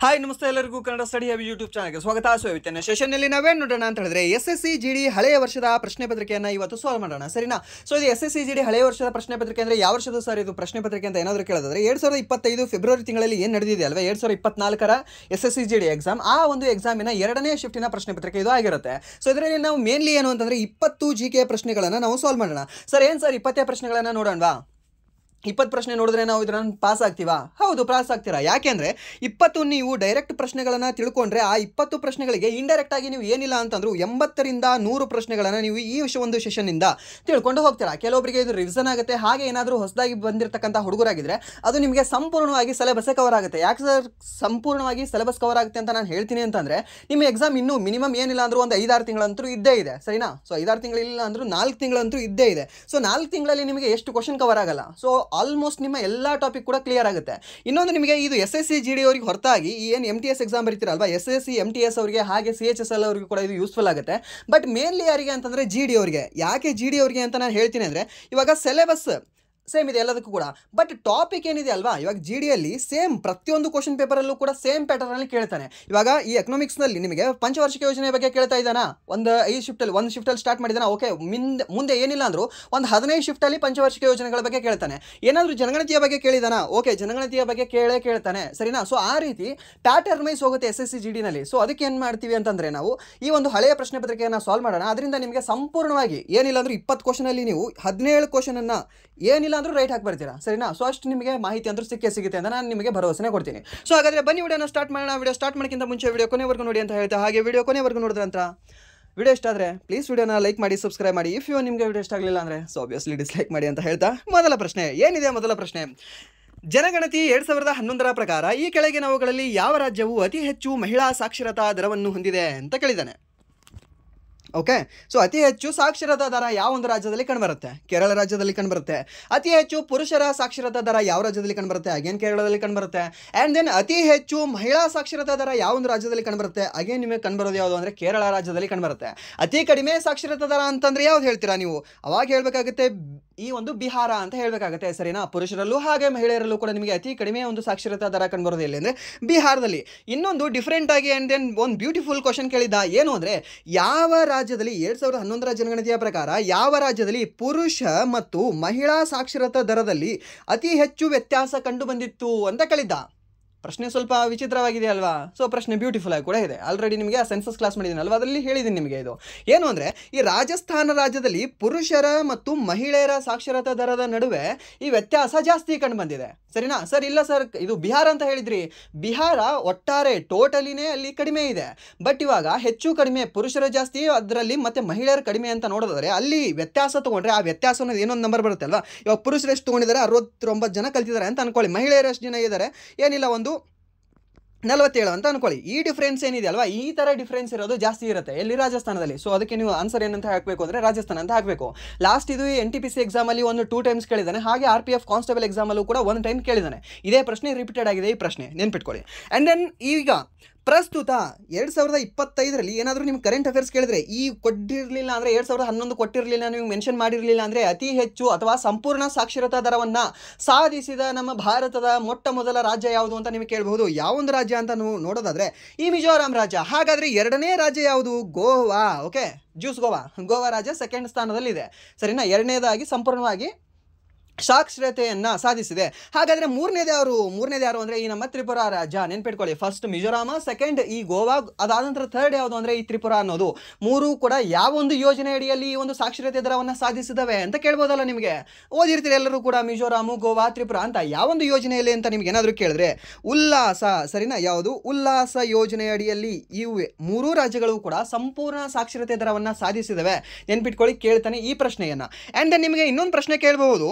Hi ನಮಸ್ತೆ ಎಲ್ಲರಿಗೂ Kannada study hub YouTube ಚಾನಲ್ಗೆ ಸ್ವಾಗತ. ಸೊ ಇವತ್ತಿನ ಸೆಷನ್ನಲ್ಲಿ ನಾವೇನು ನೋಡೋಣ ಅಂತ ಹೇಳಿದ್ರೆ SSC GD ಹಳೆಯ ವರ್ಷದ ಪ್ರಶ್ನೆ ಪತ್ರಿಕೆಯನ್ನು ಇವತ್ತು ಸಾಲ್ವ್ ಮಾಡೋಣ, ಸರಿನಾ? ಸೊ ಇದು SSC GD ಹಳೆಯ ವರ್ಷದ ಪ್ರಶ್ನೆ ಪತ್ರಿಕೆ ಅಂದರೆ ಯಾವ ವರ್ಷದ ಸರ್ ಇದು ಪ್ರಶ್ನೆ ಪತ್ರಿಕೆ ಅಂತ ಏನಾದರೂ ಕೇಳಿದ್ರೆ 2025 ಫೆಬ್ರವರಿ ತಿಂಗಳಲ್ಲಿ ಏನು ನಡೆದಿದೆ ಅಲ್ವಾ, 2024ರ SSC GD ಎಕ್ಸಾಮ್, ಆ ಒಂದು ಎಕ್ಸಾಮಿನ ಎರಡನೇ ಶಿಫ್ಟಿನ ಪ್ರಶ್ನೆ ಪತ್ರಿಕೆ ಇದು ಆಗಿರುತ್ತೆ. ಸೊ ಇದರಲ್ಲಿ ನಾವು ಮೇನ್ಲಿ ಏನು ಅಂತಂದರೆ 20 GK ಪ್ರಶ್ನೆಗಳನ್ನು ನಾವು ಸಾಲ್ವ್ ಮಾಡೋಣ. ಸರ್ ಏನು ಸರ್ 20 ಪ್ರಶ್ನೆಗಳನ್ನು ನೋಡೋಣವಾ? 20 ಪ್ರಶ್ನೆ ನೋಡಿದ್ರೆ ನಾವು ಇದನ್ನು ಪಾಸ್ ಆಗ್ತೀವಾ? ಹೌದು, ಪಾಸ್ ಆಗ್ತೀರಾ. ಯಾಕೆಂದರೆ 20 ನೀವು ಡೈರೆಕ್ಟ್ ಪ್ರಶ್ನೆಗಳನ್ನು ತಿಳ್ಕೊಂಡ್ರೆ ಆ 20 ಪ್ರಶ್ನೆಗಳಿಗೆ ಇಂಡೈರೆಕ್ಟ್ ಆಗಿ ನೀವು ಏನಿಲ್ಲ ಅಂತಂದ್ರೂ 80ರಿಂದ 100 ಪ್ರಶ್ನೆಗಳನ್ನು ನೀವು ಈ ಒಂದು ಸೆಷನ್ನಿಂದ ತಿಳ್ಕೊಂಡು ಹೋಗ್ತೀರಾ. ಕೆಲವೊಬ್ಬರಿಗೆ ಇದು ರಿವಿಷನ್ ಆಗುತ್ತೆ. ಹಾಗೆ ಏನಾದರೂ ಹೊಸದಾಗಿ ಬಂದಿರತಕ್ಕಂಥ ಹುಡುಗರಾಗಿದ್ದರೆ ಅದು ನಿಮಗೆ ಸಂಪೂರ್ಣವಾಗಿ ಸಿಲೆಬಸ್ಸೇ ಕವರ್ ಆಗುತ್ತೆ. ಯಾಕೆ ಸರ್ ಸಂಪೂರ್ಣವಾಗಿ ಸಿಲೆಬಸ್ ಕವರ್ ಆಗುತ್ತೆ ಅಂತ ನಾನು ಹೇಳ್ತೀನಿ ಅಂತಂದರೆ, ನಿಮ್ಮ ಎಕ್ಸಾಮ್ ಇನ್ನೂ ಮಿನಿಮಮ್ ಏನಿಲ್ಲ ಅಂದರೂ ಒಂದು 5-6 ತಿಂಗಳಂತೂ ಇದ್ದೇ ಇದೆ, ಸರಿನಾ? ಸೊ 5-6 ತಿಂಗಳಿಲ್ಲ ಅಂದರೂ 4 ತಿಂಗಳಂತೂ ಇದ್ದೇ ಇದೆ. ಸೊ 4 ತಿಂಗಳಲ್ಲಿ ನಿಮಗೆ ಎಷ್ಟು ಕ್ವಶನ್ ಕವರ್ ಆಗಲ್ಲ. ಸೊ ಆಲ್ಮೋಸ್ಟ್ ನಿಮ್ಮ ಎಲ್ಲ ಟಾಪಿಕ್ ಕೂಡ ಕ್ಲಿಯರ್ ಆಗುತ್ತೆ. ಇನ್ನೊಂದು ನಿಮಗೆ ಇದು SSC GD ಅವರಿಗೆ ಹೊರತಾಗಿ ಈ ಏನು MTS ಎಕ್ಸಾಮ್ ಬರೀತೀರಲ್ವಾ, SSC MTS ಅವರಿಗೆ ಹಾಗೆ CHSL ಅವರಿಗೆ ಕೂಡ ಇದು ಯೂಸ್ಫುಲ್ ಆಗುತ್ತೆ. ಬಟ್ ಮೇನ್ಲಿ ಯಾರಿಗೆ ಅಂತಂದರೆ GD ಅವರಿಗೆ. ಯಾಕೆ GD ಅವರಿಗೆ ಅಂತ ನಾನು ಹೇಳ್ತೀನಿ ಅಂದರೆ, ಇವಾಗ ಸಿಲೆಬಸ್ ಸೇಮ್ ಇದೆ ಎಲ್ಲದಕ್ಕೂ ಕೂಡ, ಬಟ್ ಟಾಪಿಕ್ ಏನಿದೆ ಅಲ್ವಾ, ಇವಾಗ GDಯಲ್ಲಿ ಸೇಮ್ ಪ್ರತಿಯೊಂದು ಕ್ವಶನ್ ಪೇಪರಲ್ಲೂ ಕೂಡ ಸೇಮ್ ಪ್ಯಾಟರ್ನಲ್ಲಿ ಕೇಳ್ತಾನೆ. ಇವಾಗ ಈ ಎಕನಾಮಿಕ್ಸ್ನಲ್ಲಿ ನಿಮಗೆ ಪಂಚವಾರ್ಷಿಕ ಯೋಜನೆ ಬಗ್ಗೆ ಕೇಳ್ತಾ ಇದ್ದಾನ, ಒಂದು 5 ಶಿಫ್ಟಲ್ಲಿ, ಒಂದು ಶಿಫ್ಟಲ್ಲಿ ಸ್ಟಾರ್ಟ್ ಮಾಡಿದಾನ. ಓಕೆ, ಮುಂದೆ ಏನಿಲ್ಲ ಅಂದರೂ ಒಂದು 15 ಶಿಫ್ಟಲ್ಲಿ ಪಂಚವಾರ್ಷಿಕ ಯೋಜನೆಗಳ ಬಗ್ಗೆ ಕೇಳ್ತಾನೆ. ಏನಾದರೂ ಜನಗಣತಿಯ ಬಗ್ಗೆ ಕೇಳಿದಾನ, ಓಕೆ ಜನಗಣತಿಯ ಬಗ್ಗೆ ಕೇಳ್ತಾನೆ, ಸರಿನಾ? ಸೊ ಆ ರೀತಿ ಪ್ಯಾಟರ್ನ್ ವೈಸ್ ಹೋಗುತ್ತೆ SSC GDನಲ್ಲಿ. ಸೊ ಅದಕ್ಕೆ ಏನು ಮಾಡ್ತೀವಿ ಅಂತಂದರೆ, ನಾವು ಈ ಒಂದು ಹಳೆಯ ಪ್ರಶ್ನೆ ಪತ್ರಿಕೆಯನ್ನು ಸಾಲ್ವ್ ಮಾಡೋಣ. ಅದರಿಂದ ನಿಮಗೆ ಸಂಪೂರ್ಣವಾಗಿ ಏನಿಲ್ಲ ಅಂದರೂ 20 ಕ್ವಶನಲ್ಲಿ ನೀವು 17 ಕ್ವಶನನ್ನು ಏನಿಲ್ಲ ಅಂದರೂ ರೈಟ್ ಹಾಕಿ ಬರ್ತೀರಾ, ಸರಿನಾ? ಸೊ ಅಷ್ಟು ನಿಮಗೆ ಮಾಹಿತಿ ಅಂದರೂ ಸಿಗುತ್ತೆ ಅಂತ ನಾನು ನಿಮಗೆ ಭರವಸೆ ಕೊಡ್ತೀನಿ. ಸೊ ಹಾಗಾದರೆ ಬನ್ನಿ ವಿಡಿಯೋನ ಸ್ಟಾರ್ಟ್ ಮಾಡೋಣ. ವಿಡಿಯೋ ಸ್ಟಾರ್ಟ್ ಮಾಡೋಕ್ಕಿಂತ ಮುಂಚೆ ವಿಡಿಯೋ ಕೊನೆವರೆಗೂ ನೋಡಿ ಅಂತ ಹೇಳ್ತಾ, ಹಾಗೆ ವಿಡಿಯೋ ಕೊನೆವರೆಗೂ ನೋಡಿದ್ರಂತ ವಿಡಿಯೋ ಇಷ್ಟ ಆದರೆ ಪ್ಲೀಸ್ ವಿಡಿಯೋನ ಲೈಕ್ ಮಾಡಿ, ಸಬ್ಸ್ಕ್ರೈಬ್ ಮಾಡಿ. ಇಫ್ ನಿಮಗೆ ವಿಡಿಯೋ ಇಷ್ಟ ಆಗಲಿಲ್ಲ ಅಂದರೆ ಸೊ ಆಬ್ವಿಯಸ್ಲಿ ಡಿಸ್ಲೈಕ್ ಮಾಡಿ ಅಂತ ಹೇಳ್ತಾ, ಮೊದಲ ಪ್ರಶ್ನೆ ಏನಿದೆ? ಮೊದಲ ಪ್ರಶ್ನೆ, ಜನಗಣತಿ 2011ರ ಪ್ರಕಾರ ಈ ಕೆಳಗಿನವುಗಳಲ್ಲಿ ಯಾವ ರಾಜ್ಯವು ಅತಿ ಹೆಚ್ಚು ಮಹಿಳಾ ಸಾಕ್ಷರತಾ ದರವನ್ನು ಹೊಂದಿದೆ ಅಂತ ಕೇಳಿದ್ದಾನೆ. ಓಕೆ, ಸೊ ಅತಿ ಹೆಚ್ಚು ಸಾಕ್ಷರತಾ ದರ ಯಾವ ಒಂದು ರಾಜ್ಯದಲ್ಲಿ ಕಂಡುಬರುತ್ತೆ? ಕೇರಳ ರಾಜ್ಯದಲ್ಲಿ ಕಂಡುಬರುತ್ತೆ. ಅತಿ ಹೆಚ್ಚು ಪುರುಷರ ಸಾಕ್ಷರತಾ ದರ ಯಾವ ರಾಜ್ಯದಲ್ಲಿ ಕಂಡುಬರುತ್ತೆ? ಅಗೇನ್ ಕೇರಳದಲ್ಲಿ ಕಂಡುಬರುತ್ತೆ. ಆ್ಯಂಡ್ ದೆನ್ ಅತಿ ಹೆಚ್ಚು ಮಹಿಳಾ ಸಾಕ್ಷರತಾ ದರ ಯಾವ ಒಂದು ರಾಜ್ಯದಲ್ಲಿ ಕಂಡುಬರುತ್ತೆ? ಅಗೇನ್ ನಿಮಗೆ ಕಂಡುಬರೋದು ಯಾವುದು ಅಂದರೆ ಕೇರಳ ರಾಜ್ಯದಲ್ಲಿ ಕಂಡುಬರುತ್ತೆ. ಅತಿ ಕಡಿಮೆ ಸಾಕ್ಷರತಾ ದರ ಅಂತಂದರೆ ಯಾವ್ದು ಹೇಳ್ತೀರಾ ನೀವು? ಅವಾಗ ಹೇಳಬೇಕಾಗುತ್ತೆ ಈ ಒಂದು ಬಿಹಾರ ಅಂತ ಹೇಳಬೇಕಾಗುತ್ತೆ, ಸರಿನಾ? ಪುರುಷರಲ್ಲೂ ಹಾಗೆ ಮಹಿಳೆಯರಲ್ಲೂ ಕೂಡ ನಿಮಗೆ ಅತಿ ಕಡಿಮೆ ಒಂದು ಸಾಕ್ಷರತಾ ದರ ಕಂಡುಬರೋದು ಎಲ್ಲಿ ಅಂದರೆ ಬಿಹಾರದಲ್ಲಿ. ಇನ್ನೊಂದು ಡಿಫ್ರೆಂಟ್ ಆಗಿ ಆ್ಯಂಡ್ ದೆನ್ ಒಂದು ಬ್ಯೂಟಿಫುಲ್ ಕ್ವಶನ್ ಕೇಳಿದ್ದ, ಏನು ಅಂದರೆ ಯಾವ ರಾಜ್ಯದಲ್ಲಿ 2011ರ ಜನಗಣತಿಯ ಪ್ರಕಾರ ಯಾವ ರಾಜ್ಯದಲ್ಲಿ ಪುರುಷ ಮತ್ತು ಮಹಿಳಾ ಸಾಕ್ಷರತಾ ದರದಲ್ಲಿ ಅತಿ ಹೆಚ್ಚು ವ್ಯತ್ಯಾಸ ಕಂಡು ಬಂದಿತ್ತು ಅಂತ ಕೇಳಿದ್ದ. ಪ್ರಶ್ನೆ ಸ್ವಲ್ಪ ವಿಚಿತ್ರವಾಗಿದೆ ಅಲ್ವಾ? ಸೊ ಪ್ರಶ್ನೆ ಬ್ಯೂಟಿಫುಲ್ ಆಗಿ ಕೂಡ ಇದೆ. ಆಲ್ರೆಡಿ ನಿಮಗೆ ಆ ಸೆನ್ಸಸ್ ಕ್ಲಾಸ್ ಮಾಡಿದ್ದೀನಿ ಅಲ್ವಾ, ಅದರಲ್ಲಿ ಹೇಳಿದ್ದೀನಿ ನಿಮಗೆ. ಇದು ಏನು ಅಂದರೆ, ಈ ರಾಜಸ್ಥಾನ ರಾಜ್ಯದಲ್ಲಿ ಪುರುಷರ ಮತ್ತು ಮಹಿಳೆಯರ ಸಾಕ್ಷರತಾ ದರದ ನಡುವೆ ಈ ವ್ಯತ್ಯಾಸ ಜಾಸ್ತಿ ಕಂಡು ಬಂದಿದೆ, ಸರಿನಾ? ಸರ್ ಇಲ್ಲ ಸರ್ ಇದು ಬಿಹಾರ ಅಂತ ಹೇಳಿದ್ರಿ. ಬಿಹಾರ ಒಟ್ಟಾರೆ ಟೋಟಲಿನೇ ಅಲ್ಲಿ ಕಡಿಮೆ ಇದೆ. ಬಟ್ ಇವಾಗ ಹೆಚ್ಚು ಕಡಿಮೆ ಪುರುಷರ ಜಾಸ್ತಿ ಅದರಲ್ಲಿ ಮತ್ತು ಮಹಿಳೆಯರು ಕಡಿಮೆ ಅಂತ ನೋಡೋದಾದ್ರೆ ಅಲ್ಲಿ ವ್ಯತ್ಯಾಸ ತೊಗೊಂಡ್ರೆ ಆ ವ್ಯತ್ಯಾಸ ಅನ್ನೋದು ಏನೊಂದು ನಂಬರ್ ಬರುತ್ತೆ ಅಲ್ವಾ. ಇವಾಗ ಪುರುಷರು ಎಷ್ಟು ತೊಗೊಂಡಿದ್ದಾರೆ? 69 ಜನ ಕಲ್ತಿದ್ದಾರೆ ಅಂತ ಅನ್ಕೊಳ್ಳಿ. ಮಹಿಳೆಯರು ಎಷ್ಟು ಜನ ಇದ್ದಾರೆ? ಏನಿಲ್ಲ ಒಂದು 47 ಅಂತ ಅನ್ಕೊಳ್ಳಿ. ಈ ಡಿಫ್ರೆನ್ಸ್ ಏನಿದೆ ಅಲ್ವಾ, ಈ ಥರ ಡಿಫ್ರೆನ್ಸ್ ಇರೋದು ಜಾಸ್ತಿ ಇರುತ್ತೆ ಎಲ್ಲಿ? ರಾಜಸ್ಥಾನದಲ್ಲಿ. ಸೊ ಅದಕ್ಕೆ ನೀವು ಆನ್ಸರ್ ಏನಂತ ಹಾಕಬೇಕು ಅಂದರೆ ರಾಜಸ್ಥಾನ ಅಂತ ಹಾಕಬೇಕು. ಲಾಸ್ಟ್ ಇದು NTPC ಎಕ್ಸಾಮಲ್ಲಿ ಒಂದು 2 ಟೈಮ್ಸ್ ಕೇಳಿದ್ದಾನೆ. ಹಾಗೆ RPF ಕಾನ್ಸ್ಟೇಬಲ್ ಎಕ್ಸಾಮಲ್ಲೂ ಕೂಡ 1 ಟೈಮ್ ಕೇಳಿದ್ದಾನೆ. ಇದೇ ಪ್ರಶ್ನೆ ರಿಪೀಟೆಡ್ ಆಗಿದೆ. ಈ ಪ್ರಶ್ನೆ ನೆನ್ಪಿಟ್ಕೊಳ್ಳಿ. ಆ್ಯಂಡ್ ದೆನ್ ಈಗ ಪ್ರಸ್ತುತ 2025ರಲ್ಲಿ ಏನಾದರೂ ನಿಮ್ಗೆ ಕರೆಂಟ್ ಅಫೇರ್ಸ್ ಕೇಳಿದ್ರೆ ಈ ಕೊಟ್ಟಿರಲಿಲ್ಲ ಅಂದರೆ 2011 ಕೊಟ್ಟಿರಲಿಲ್ಲ, ನೀವು ಮೆನ್ಷನ್ ಮಾಡಿರಲಿಲ್ಲ ಅಂದರೆ ಅತಿ ಹೆಚ್ಚು ಅಥವಾ ಸಂಪೂರ್ಣ ಸಾಕ್ಷರತಾ ದರವನ್ನು ಸಾಧಿಸಿದ ನಮ್ಮ ಭಾರತದ ಮೊಟ್ಟ ಮೊದಲ ರಾಜ್ಯ ಯಾವುದು ಅಂತ ನಿಮಗೆ ಕೇಳಬಹುದು. ಯಾವೊಂದು ರಾಜ್ಯ ಅಂತ ನೀವು ನೋಡೋದಾದರೆ ಈ ಮಿಜೋರಾಂ ರಾಜ್ಯ. ಹಾಗಾದರೆ ಎರಡನೇ ರಾಜ್ಯ ಯಾವುದು? ಗೋವಾ. ಓಕೆ, ಜ್ಯೂಸ್ ಗೋವಾ ರಾಜ್ಯ ಸೆಕೆಂಡ್ ಸ್ಥಾನದಲ್ಲಿದೆ, ಸರಿನಾ? ಎರಡನೇದಾಗಿ ಸಂಪೂರ್ಣವಾಗಿ ಸಾಕ್ಷರತೆಯನ್ನು ಸಾಧಿಸಿದೆ. ಹಾಗಾದರೆ ಮೂರನೇದು ಯಾರು ಅಂದರೆ ಈ ನಮ್ಮ ತ್ರಿಪುರಾ ರಾಜ್ಯ. ನೆನ್ಪಿಟ್ಕೊಳ್ಳಿ, ಫಸ್ಟ್ ಮಿಜೋರಾಮ, ಸೆಕೆಂಡ್ ಈ ಗೋವಾ, ಅದಾದ ನಂತರ ಥರ್ಡ್ ಯಾವುದು ಅಂದರೆ ಈ ತ್ರಿಪುರಾ ಅನ್ನೋದು. ಮೂರು ಕೂಡ ಯಾವ ಒಂದು ಯೋಜನೆ ಅಡಿಯಲ್ಲಿ ಈ ಒಂದು ಸಾಕ್ಷರತೆ ದರವನ್ನು ಸಾಧಿಸಿದವೆ ಅಂತ ಕೇಳ್ಬೋದಲ್ಲ ನಿಮಗೆ. ಓದಿರ್ತೀರಿ ಎಲ್ಲರೂ ಕೂಡ ಮಿಜೋರಾಮು, ಗೋವಾ, ತ್ರಿಪುರಾ ಅಂತ. ಯಾವೊಂದು ಯೋಜನೆಯಲ್ಲಿ ಅಂತ ನಿಮ್ಗೆ ಏನಾದರೂ ಕೇಳಿದ್ರೆ ಉಲ್ಲಾಸ, ಸರಿನಾ? ಯಾವುದು? ಉಲ್ಲಾಸ ಯೋಜನೆ ಅಡಿಯಲ್ಲಿ ಇವು ಮೂರೂ ರಾಜ್ಯಗಳು ಕೂಡ ಸಂಪೂರ್ಣ ಸಾಕ್ಷರತೆ ದರವನ್ನು ಸಾಧಿಸಿದವೆ. ನೆನ್ಪಿಟ್ಕೊಳ್ಳಿ, ಕೇಳ್ತಾನೆ ಈ ಪ್ರಶ್ನೆಯನ್ನು. ಆ್ಯಂಡ್ ದೆನ್ ನಿಮಗೆ ಇನ್ನೊಂದು ಪ್ರಶ್ನೆ ಕೇಳಬಹುದು.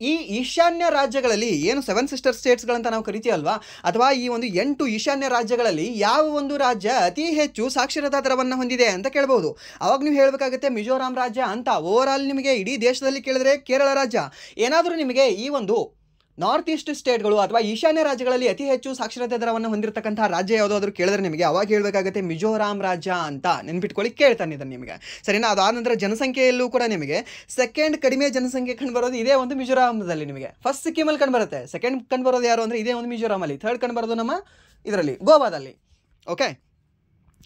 ಈ ಈಶಾನ್ಯ ರಾಜ್ಯಗಳಲ್ಲಿ ಏನು 7 ಸಿಸ್ಟರ್ ಸ್ಟೇಟ್ಸ್ಗಳಂತ ನಾವು ಕರಿತೀವಲ್ವಾ, ಅಥವಾ ಈ ಒಂದು 8 ಈಶಾನ್ಯ ರಾಜ್ಯಗಳಲ್ಲಿ ಯಾವ ಒಂದು ರಾಜ್ಯ ಅತಿ ಹೆಚ್ಚು ಸಾಕ್ಷರತಾ ದರವನ್ನು ಹೊಂದಿದೆ ಅಂತ ಕೇಳಬಹುದು. ಅವಾಗ ನೀವು ಹೇಳಬೇಕಾಗುತ್ತೆ ಮಿಜೋರಾಂ ರಾಜ್ಯ ಅಂತ. ಓವರ್ ಆಲ್ ನಿಮಗೆ ಇಡೀ ದೇಶದಲ್ಲಿ ಕೇಳಿದ್ರೆ ಕೇರಳ ರಾಜ್ಯ. ಏನಾದರೂ ನಿಮಗೆ ಈ ಒಂದು ನಾರ್ತ್ ಈಸ್ಟ್ ಸ್ಟೇಟ್ಗಳು ಅಥವಾ ಈಶಾನ್ಯ ರಾಜ್ಯಗಳಲ್ಲಿ ಅತಿ ಹೆಚ್ಚು ಸಾಕ್ಷರತೆ ದರವನ್ನು ಹೊಂದಿರತಕ್ಕಂತಹ ರಾಜ್ಯ ಯಾವುದಾದ್ರೂ ಕೇಳಿದ್ರೆ ನಿಮಗೆ ಅವಾಗ ಹೇಳಬೇಕಾಗುತ್ತೆ ಮಿಜೋರಾಂ ರಾಜ್ಯ ಅಂತ ನೆನ್ಪಿಟ್ಕೊಳ್ಳಿ, ಕೇಳ್ತಾನೆ ಇದನ್ನು ನಿಮಗೆ ಸರಿನಾ. ಅದಾದ ನಂತರ ಜನಸಂಖ್ಯೆಯಲ್ಲೂ ಕೂಡ ನಿಮಗೆ ಸೆಕೆಂಡ್ ಕಡಿಮೆ ಜನಸಂಖ್ಯೆ ಕಂಡುಬರೋದು ಇದೇ ಒಂದು ಮಿಜೋರಾಂದಲ್ಲಿ. ನಿಮಗೆ ಫಸ್ಟ್ ಸಿಕ್ಕಿಮಲ್ಲಿ ಕಂಡುಬರುತ್ತೆ, ಸೆಕೆಂಡ್ ಕಂಡುಬರೋದು ಯಾರು ಅಂದರೆ ಇದೇ ಒಂದು ಮಿಜೋರಾಮಲ್ಲಿ, ಥರ್ಡ್ ಕಂಡುಬರೋದು ನಮ್ಮ ಇದರಲ್ಲಿ ಗೋವಾದಲ್ಲಿ. ಓಕೆ,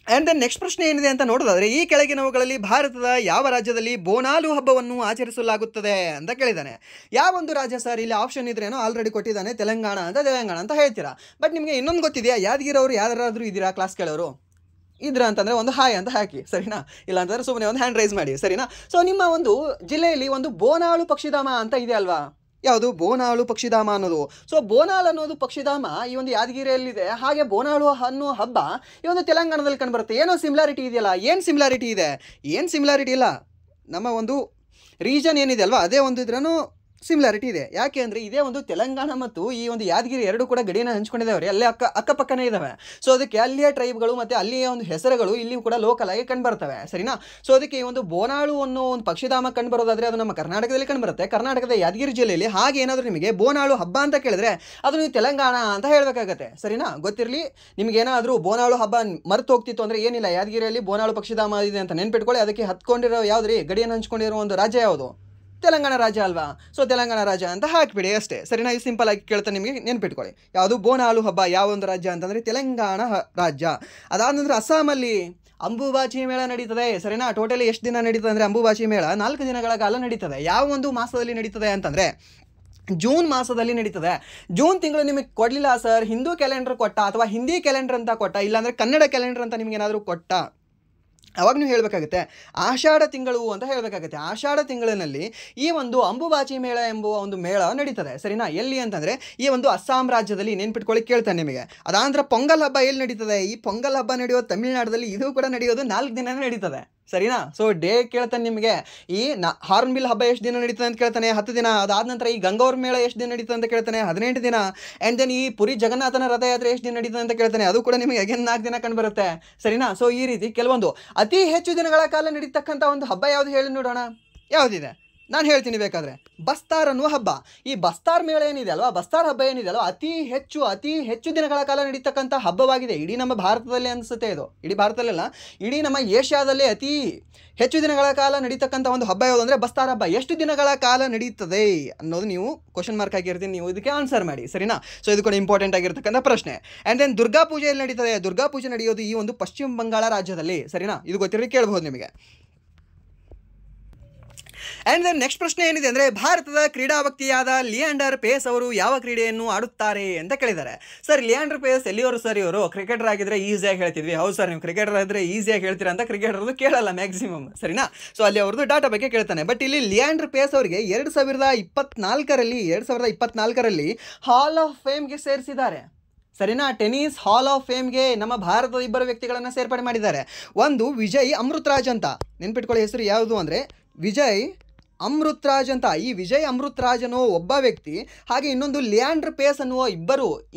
ಆ್ಯಂಡ್ ದೆನ್ ನೆಕ್ಸ್ಟ್ ಪ್ರಶ್ನೆ ಏನಿದೆ ಅಂತ ನೋಡೋದಾದರೆ, ಈ ಕೆಳಗಿನವುಗಳಲ್ಲಿ ಭಾರತದ ಯಾವ ರಾಜ್ಯದಲ್ಲಿ ಬೋನಾಲು ಹಬ್ಬವನ್ನು ಆಚರಿಸಲಾಗುತ್ತದೆ ಅಂತ ಕೇಳಿದ್ದಾನೆ. ಯಾವೊಂದು ರಾಜ್ಯ ಸರ್? ಇಲ್ಲಿ ಆಪ್ಷನ್ ಇದ್ರೇನೋ ಆಲ್ರೆಡಿ ಕೊಟ್ಟಿದ್ದಾನೆ, ತೆಲಂಗಾಣ ಅಂತ ಹೇಳ್ತೀರಾ. ಬಟ್ ನಿಮಗೆ ಇನ್ನೊಂದು ಗೊತ್ತಿದೆಯಾ? ಯಾದಗಿರವರು ಯಾರಾದರೂ ಇದ್ದೀರಾ ಕ್ಲಾಸ್ ಕೇಳೋರು ಇದ್ರ ಅಂತಂದರೆ ಒಂದು ಹಾಯ್ ಅಂತ ಹಾಕಿ ಸರಿನಾ, ಇಲ್ಲ ಅಂತಂದರೆ ಸುಮ್ಮನೆ ಒಂದು ಹ್ಯಾಂಡ್ ರೈಸ್ ಮಾಡಿ ಸರಿನಾ. ಸೊ ನಿಮ್ಮ ಒಂದು ಜಿಲ್ಲೆಯಲ್ಲಿ ಒಂದು ಬೋನಾಳು ಪಕ್ಷಿಧಾಮ ಅಂತ ಇದೆ ಅಲ್ವಾ? ಯಾವುದು? ಬೋನಾಳು ಪಕ್ಷಿಧಾಮ ಅನ್ನೋದು. ಸೊ ಬೋನಾಳು ಅನ್ನೋದು ಪಕ್ಷಿಧಾಮ ಈ ಒಂದು ಯಾದಗಿರಿಯಲ್ಲಿದೆ. ಹಾಗೆ ಬೋನಾಳು ಅನ್ನೋ ಹಬ್ಬ ಈ ಒಂದು ತೆಲಂಗಾಣದಲ್ಲಿ ಕಂಡುಬರುತ್ತೆ. ಏನೋ ಸಿಮಿಲಾರಿಟಿ ಇದೆಯಲ್ಲ? ಏನು ಸಿಮಿಲಾರಿಟಿ ಇದೆ? ಏನು ಸಿಮಿಲಾರಿಟಿ ಇಲ್ಲ, ನಮ್ಮ ಒಂದು ರೀಜನ್ ಏನಿದೆ ಅಲ್ವಾ ಅದೇ ಒಂದು ಇದ್ರೂ ಸಿಮಿಲಾರಿಟಿ ಇದೆ. ಯಾಕೆ ಅಂದರೆ ಇದೇ ಒಂದು ತೆಲಂಗಾಣ ಮತ್ತು ಈ ಒಂದು ಯಾದಗಿರಿ ಎರಡು ಕೂಡ ಗಡಿಯನ್ನು ಹಂಚ್ಕೊಂಡಿದ್ದಾವೆ, ಅಲ್ಲೇ ಅಕ್ಕಪಕ್ಕನೇ ಇದ್ದಾವೆ. ಸೊ ಅದಕ್ಕೆ ಅಲ್ಲಿಯ ಟ್ರೈಬ್ಗಳು ಮತ್ತು ಅಲ್ಲಿಯ ಒಂದು ಹೆಸರುಗಳು ಇಲ್ಲಿ ಕೂಡ ಲೋಕಲ್ ಆಗಿ ಕಂಡುಬರ್ತವೆ ಸರಿನಾ. ಸೊ ಅದಕ್ಕೆ ಈ ಒಂದು ಬೋನಾಳು ಅನ್ನೋ ಒಂದು ಪಕ್ಷಿಧಾಮ ಕಂಡುಬರೋದಾದರೆ ಅದು ನಮ್ಮ ಕರ್ನಾಟಕದಲ್ಲಿ ಕಂಡುಬರುತ್ತೆ, ಕರ್ನಾಟಕದ ಯಾದಗಿರಿ ಜಿಲ್ಲೆಯಲ್ಲಿ. ಹಾಗೆ ಏನಾದರೂ ನಿಮಗೆ ಬೋನಾಳು ಹಬ್ಬ ಅಂತ ಕೇಳಿದ್ರೆ ಅದು ನೀವು ತೆಲಂಗಾಣ ಅಂತ ಹೇಳಬೇಕಾಗತ್ತೆ ಸರಿನಾ. ಗೊತ್ತಿರಲಿ, ನಿಮಗೇನಾದರೂ ಬೋನಾಳು ಹಬ್ಬ ಮರೆತು ಹೋಗ್ತಿತ್ತು ಅಂದರೆ ಏನಿಲ್ಲ, ಯಾದಗಿರಿಯಲ್ಲಿ ಬೋನಾಳು ಪಕ್ಷಿಧಾಮ ಇದೆ ಅಂತ ನೆನ್ಪಿಟ್ಕೊಳ್ಳಿ. ಅದಕ್ಕೆ ಹತ್ಕೊಂಡಿರೋ ಯಾವುದ್ರಿ ಗಡಿಯನ್ನು ಹಂಚ್ಕೊಂಡಿರೋ ಒಂದು ರಾಜ್ಯ ಯಾವುದು? ತೆಲಂಗಾಣ ರಾಜ್ಯ ಅಲ್ವಾ? ಸೊ ತೆಲಂಗಾಣ ರಾಜ್ಯ ಅಂತ ಹಾಕಿಬಿಡಿ ಅಷ್ಟೇ ಸರಿನಾ. ಇದು ಸಿಂಪಲ್ ಆಗಿ ಕೇಳ್ತಾನೆ, ನಿಮಗೆ ನೆನ್ಪಿಟ್ಕೊಳ್ಳಿ. ಯಾವುದು? ಬೋನಾಳು ಹಬ್ಬ ಯಾವ ಒಂದು ರಾಜ್ಯ ಅಂತಂದರೆ ತೆಲಂಗಾಣ ರಾಜ್ಯ. ಅದಾದ ನಂತರ ಅಸ್ಸಾಮಲ್ಲಿ ಅಂಬುಬಾಚಿ ಮೇಳ ನಡೀತದೆ ಸರಿನಾ. ಟೋಟಲಿ ಎಷ್ಟು ದಿನ ನಡೀತದೆ ಅಂದರೆ ಅಂಬುಬಾಚಿ ಮೇಳ 4 ದಿನಗಳ ಕಾಲ ನಡೀತದೆ. ಯಾವ ಒಂದು ಮಾಸದಲ್ಲಿ ನಡೀತದೆ ಅಂತಂದರೆ ಜೂನ್ ಮಾಸದಲ್ಲಿ ನಡೀತದೆ. ಜೂನ್ ತಿಂಗಳು ನಿಮಗೆ ಕೊಡಲಿಲ್ಲ ಸರ್, ಹಿಂದೂ ಕ್ಯಾಲೆಂಡರ್ ಕೊಟ್ಟ ಅಥವಾ ಹಿಂದಿ ಕ್ಯಾಲೆಂಡರ್ ಅಂತ ಕೊಟ್ಟ, ಇಲ್ಲಾಂದರೆ ಕನ್ನಡ ಕ್ಯಾಲೆಂಡರ್ ಅಂತ ನಿಮಗೇನಾದರೂ ಕೊಟ್ಟ, ಅವಾಗ ನೀವು ಹೇಳಬೇಕಾಗುತ್ತೆ ಆಷಾಢ ತಿಂಗಳು ಅಂತ ಹೇಳಬೇಕಾಗುತ್ತೆ. ಆಷಾಢ ತಿಂಗಳಿನಲ್ಲಿ ಈ ಒಂದು ಅಂಬುಬಾಚಿ ಮೇಳ ಎಂಬುವ ಒಂದು ಮೇಳ ನಡೀತದೆ ಸರಿನಾ. ಎಲ್ಲಿ ಅಂತಂದರೆ ಈ ಒಂದು ಅಸ್ಸಾಂ ರಾಜ್ಯದಲ್ಲಿ, ನೆನ್ಪಿಟ್ಕೊಳ್ಳಿ ಕೇಳ್ತಾನೆ ನಿಮಗೆ. ಅದಾನಂತರ ಪೊಂಗಲ್ ಹಬ್ಬ ಎಲ್ಲಿ ನಡೀತದೆ? ಈ ಪೊಂಗಲ್ ಹಬ್ಬ ನಡೆಯೋದು ತಮಿಳುನಾಡಲ್ಲಿ. ಇದು ಕೂಡ ನಡೆಯೋದು 4 ದಿನ ನಡೀತದೆ ಸರಿನಾ. ಸೊ ಡೇ ಕೇಳ್ತಾನೆ ನಿಮಗೆ. ಈ ಹಾರ್ನ್ಬಿಲ್ ಹಬ್ಬ ಎಷ್ಟು ದಿನ ನಡೀತದೆ ಅಂತ ಕೇಳ್ತಾನೆ, 10 ದಿನ. ಅದಾದ ನಂತರ ಈ ಗಂಗೌರ್ ಮೇಳ ಎಷ್ಟು ದಿನ ನಡೀತದೆ ಅಂತ ಕೇಳ್ತಾನೆ, 18 ದಿನ. ಆ್ಯಂಡ್ ದೆನ್ ಈ ಪುರಿ ಜಗನ್ನಾಥನ ರಥಯಾತ್ರೆ ಎಷ್ಟು ದಿನ ನಡೀತದೆ ಅಂತ ಕೇಳ್ತಾನೆ, ಅದು ಕೂಡ ನಿಮಗೆ ಅಗೇನ್ 4 ದಿನ ಕಂಡು ಬರುತ್ತೆ ಸರಿನಾ. ಸೊ ಈ ರೀತಿ ಕೆಲವೊಂದು ಅತಿ ಹೆಚ್ಚು ದಿನಗಳ ಕಾಲ ನಡೀತಕ್ಕಂಥ ಒಂದು ಹಬ್ಬ ಯಾವುದು ಹೇಳಿ ನೋಡೋಣ, ಯಾವುದಿದೆ? ನಾನು ಹೇಳ್ತೀನಿ ಬೇಕಾದರೆ. ಬಸ್ತಾರ್ ಅನ್ನುವ ಹಬ್ಬ. ಈ ಬಸ್ತಾರ್ ಮೇಳ ಏನಿದೆ ಅಲ್ವಾ, ಬಸ್ತಾರ್ ಹಬ್ಬ ಏನಿದೆ ಅಲ್ವಾ, ಅತಿ ಹೆಚ್ಚು ದಿನಗಳ ಕಾಲ ನಡೀತಕ್ಕಂಥ ಹಬ್ಬವಾಗಿದೆ. ಇಡೀ ನಮ್ಮ ಭಾರತದಲ್ಲಿ ಅನಿಸುತ್ತೆ ಇದು, ಇಡೀ ಭಾರತದಲ್ಲ, ಇಡೀ ನಮ್ಮ ಏಷ್ಯಾದಲ್ಲೇ ಅತಿ ಹೆಚ್ಚು ದಿನಗಳ ಕಾಲ ನಡೀತಕ್ಕಂಥ ಒಂದು ಹಬ್ಬ ಯಾವುದು ಅಂದರೆ ಬಸ್ತಾರ್ ಹಬ್ಬ. ಎಷ್ಟು ದಿನಗಳ ಕಾಲ ನಡೀತದೆ ಅನ್ನೋದು ನೀವು ಕ್ವಶನ್ ಮಾರ್ಕ್ ಆಗಿರ್ತೀನಿ, ನೀವು ಇದಕ್ಕೆ ಆನ್ಸರ್ ಮಾಡಿ ಸರಿನಾ. ಸೊ ಇದು ಕೂಡ ಇಂಪಾರ್ಟೆಂಟ್ ಆಗಿರ್ತಕ್ಕಂಥ ಪ್ರಶ್ನೆ. ಆ್ಯಂಡ್ ದೆನ್ ದುರ್ಗಾ ಪೂಜೆ ಎಲ್ಲಿ ನಡೀತದೆ? ದುರ್ಗಾ ಪೂಜೆ ನಡೆಯೋದು ಈ ಒಂದು ಪಶ್ಚಿಮ ಬಂಗಾಳ ರಾಜ್ಯದಲ್ಲಿ ಸರಿನಾ. ಇದು ಗೊತ್ತಿರಲಿ, ಕೇಳಬಹುದು ನಿಮಗೆ. ಆ್ಯಂಡ್ ದೆನ್ ನೆಕ್ಸ್ಟ್ ಪ್ರಶ್ನೆ ಏನಿದೆ ಅಂದರೆ, ಭಾರತದ ಕ್ರೀಡಾ ವ್ಯಕ್ತಿಯಾದ ಲಿಯಾಂಡರ್ ಪೇಸ್ ಅವರು ಯಾವ ಕ್ರೀಡೆಯನ್ನು ಆಡುತ್ತಾರೆ ಅಂತ ಕೇಳಿದ್ದಾರೆ. ಸರ್ ಲಿಯಾಂಡರ್ ಪೇಸ್ ಎಲ್ಲಿಯವರು ಸರ್? ಇವರು ಕ್ರಿಕೆಟರ್ ಆಗಿದ್ರೆ ಈಸಿಯಾಗಿ ಹೇಳ್ತಿದ್ವಿ. ಹೌದು ಸರ್, ನೀವು ಕ್ರಿಕೆಟರ್ ಆಗಿದ್ರೆ ಈಸಿಯಾಗಿ ಹೇಳ್ತೀರಾ ಅಂತ ಕ್ರಿಕೆಟರ್ದು ಕೇಳಲ್ಲ ಮ್ಯಾಕ್ಸಿಮಮ್ ಸರಿನಾ. ಸೊ ಅಲ್ಲಿ ಅವ್ರದ್ದು ಡಾಟಾ ಬಗ್ಗೆ ಕೇಳ್ತಾನೆ. ಬಟ್ ಇಲ್ಲಿ ಲಿಯಾಂಡರ್ ಪೇಸ್ ಅವರಿಗೆ 2024ರಲ್ಲಿ ಹಾಲ್ ಆಫ್ ಫೇಮ್ಗೆ ಸೇರಿಸಿದ್ದಾರೆ ಸರಿನಾ. ಟೆನ್ನಿಸ್ ಹಾಲ್ ಆಫ್ ಫೇಮ್ಗೆ ನಮ್ಮ ಭಾರತದ 2 ವ್ಯಕ್ತಿಗಳನ್ನು ಸೇರ್ಪಡೆ ಮಾಡಿದ್ದಾರೆ. ಒಂದು ವಿಜಯ್ ಅಮೃತರಾಜ್ ಅಂತ, ನೆನ್ಪಿಟ್ಕೊಳ್ಳಿ ಹೆಸರು ಯಾವುದು ಅಂದರೆ ವಿಜಯ್ ಅಮೃತರಾಜ್ ಅಂತ. ಈ ವಿಜಯ್ ಅಮೃತರಾಜ್ ಅನ್ನೋ ಒಬ್ಬ ವ್ಯಕ್ತಿ, ಹಾಗೆ ಇನ್ನೊಂದು ಲಿಯಾಂಡರ್ ಪೇಸ್ ಅನ್ನುವ ಇವರು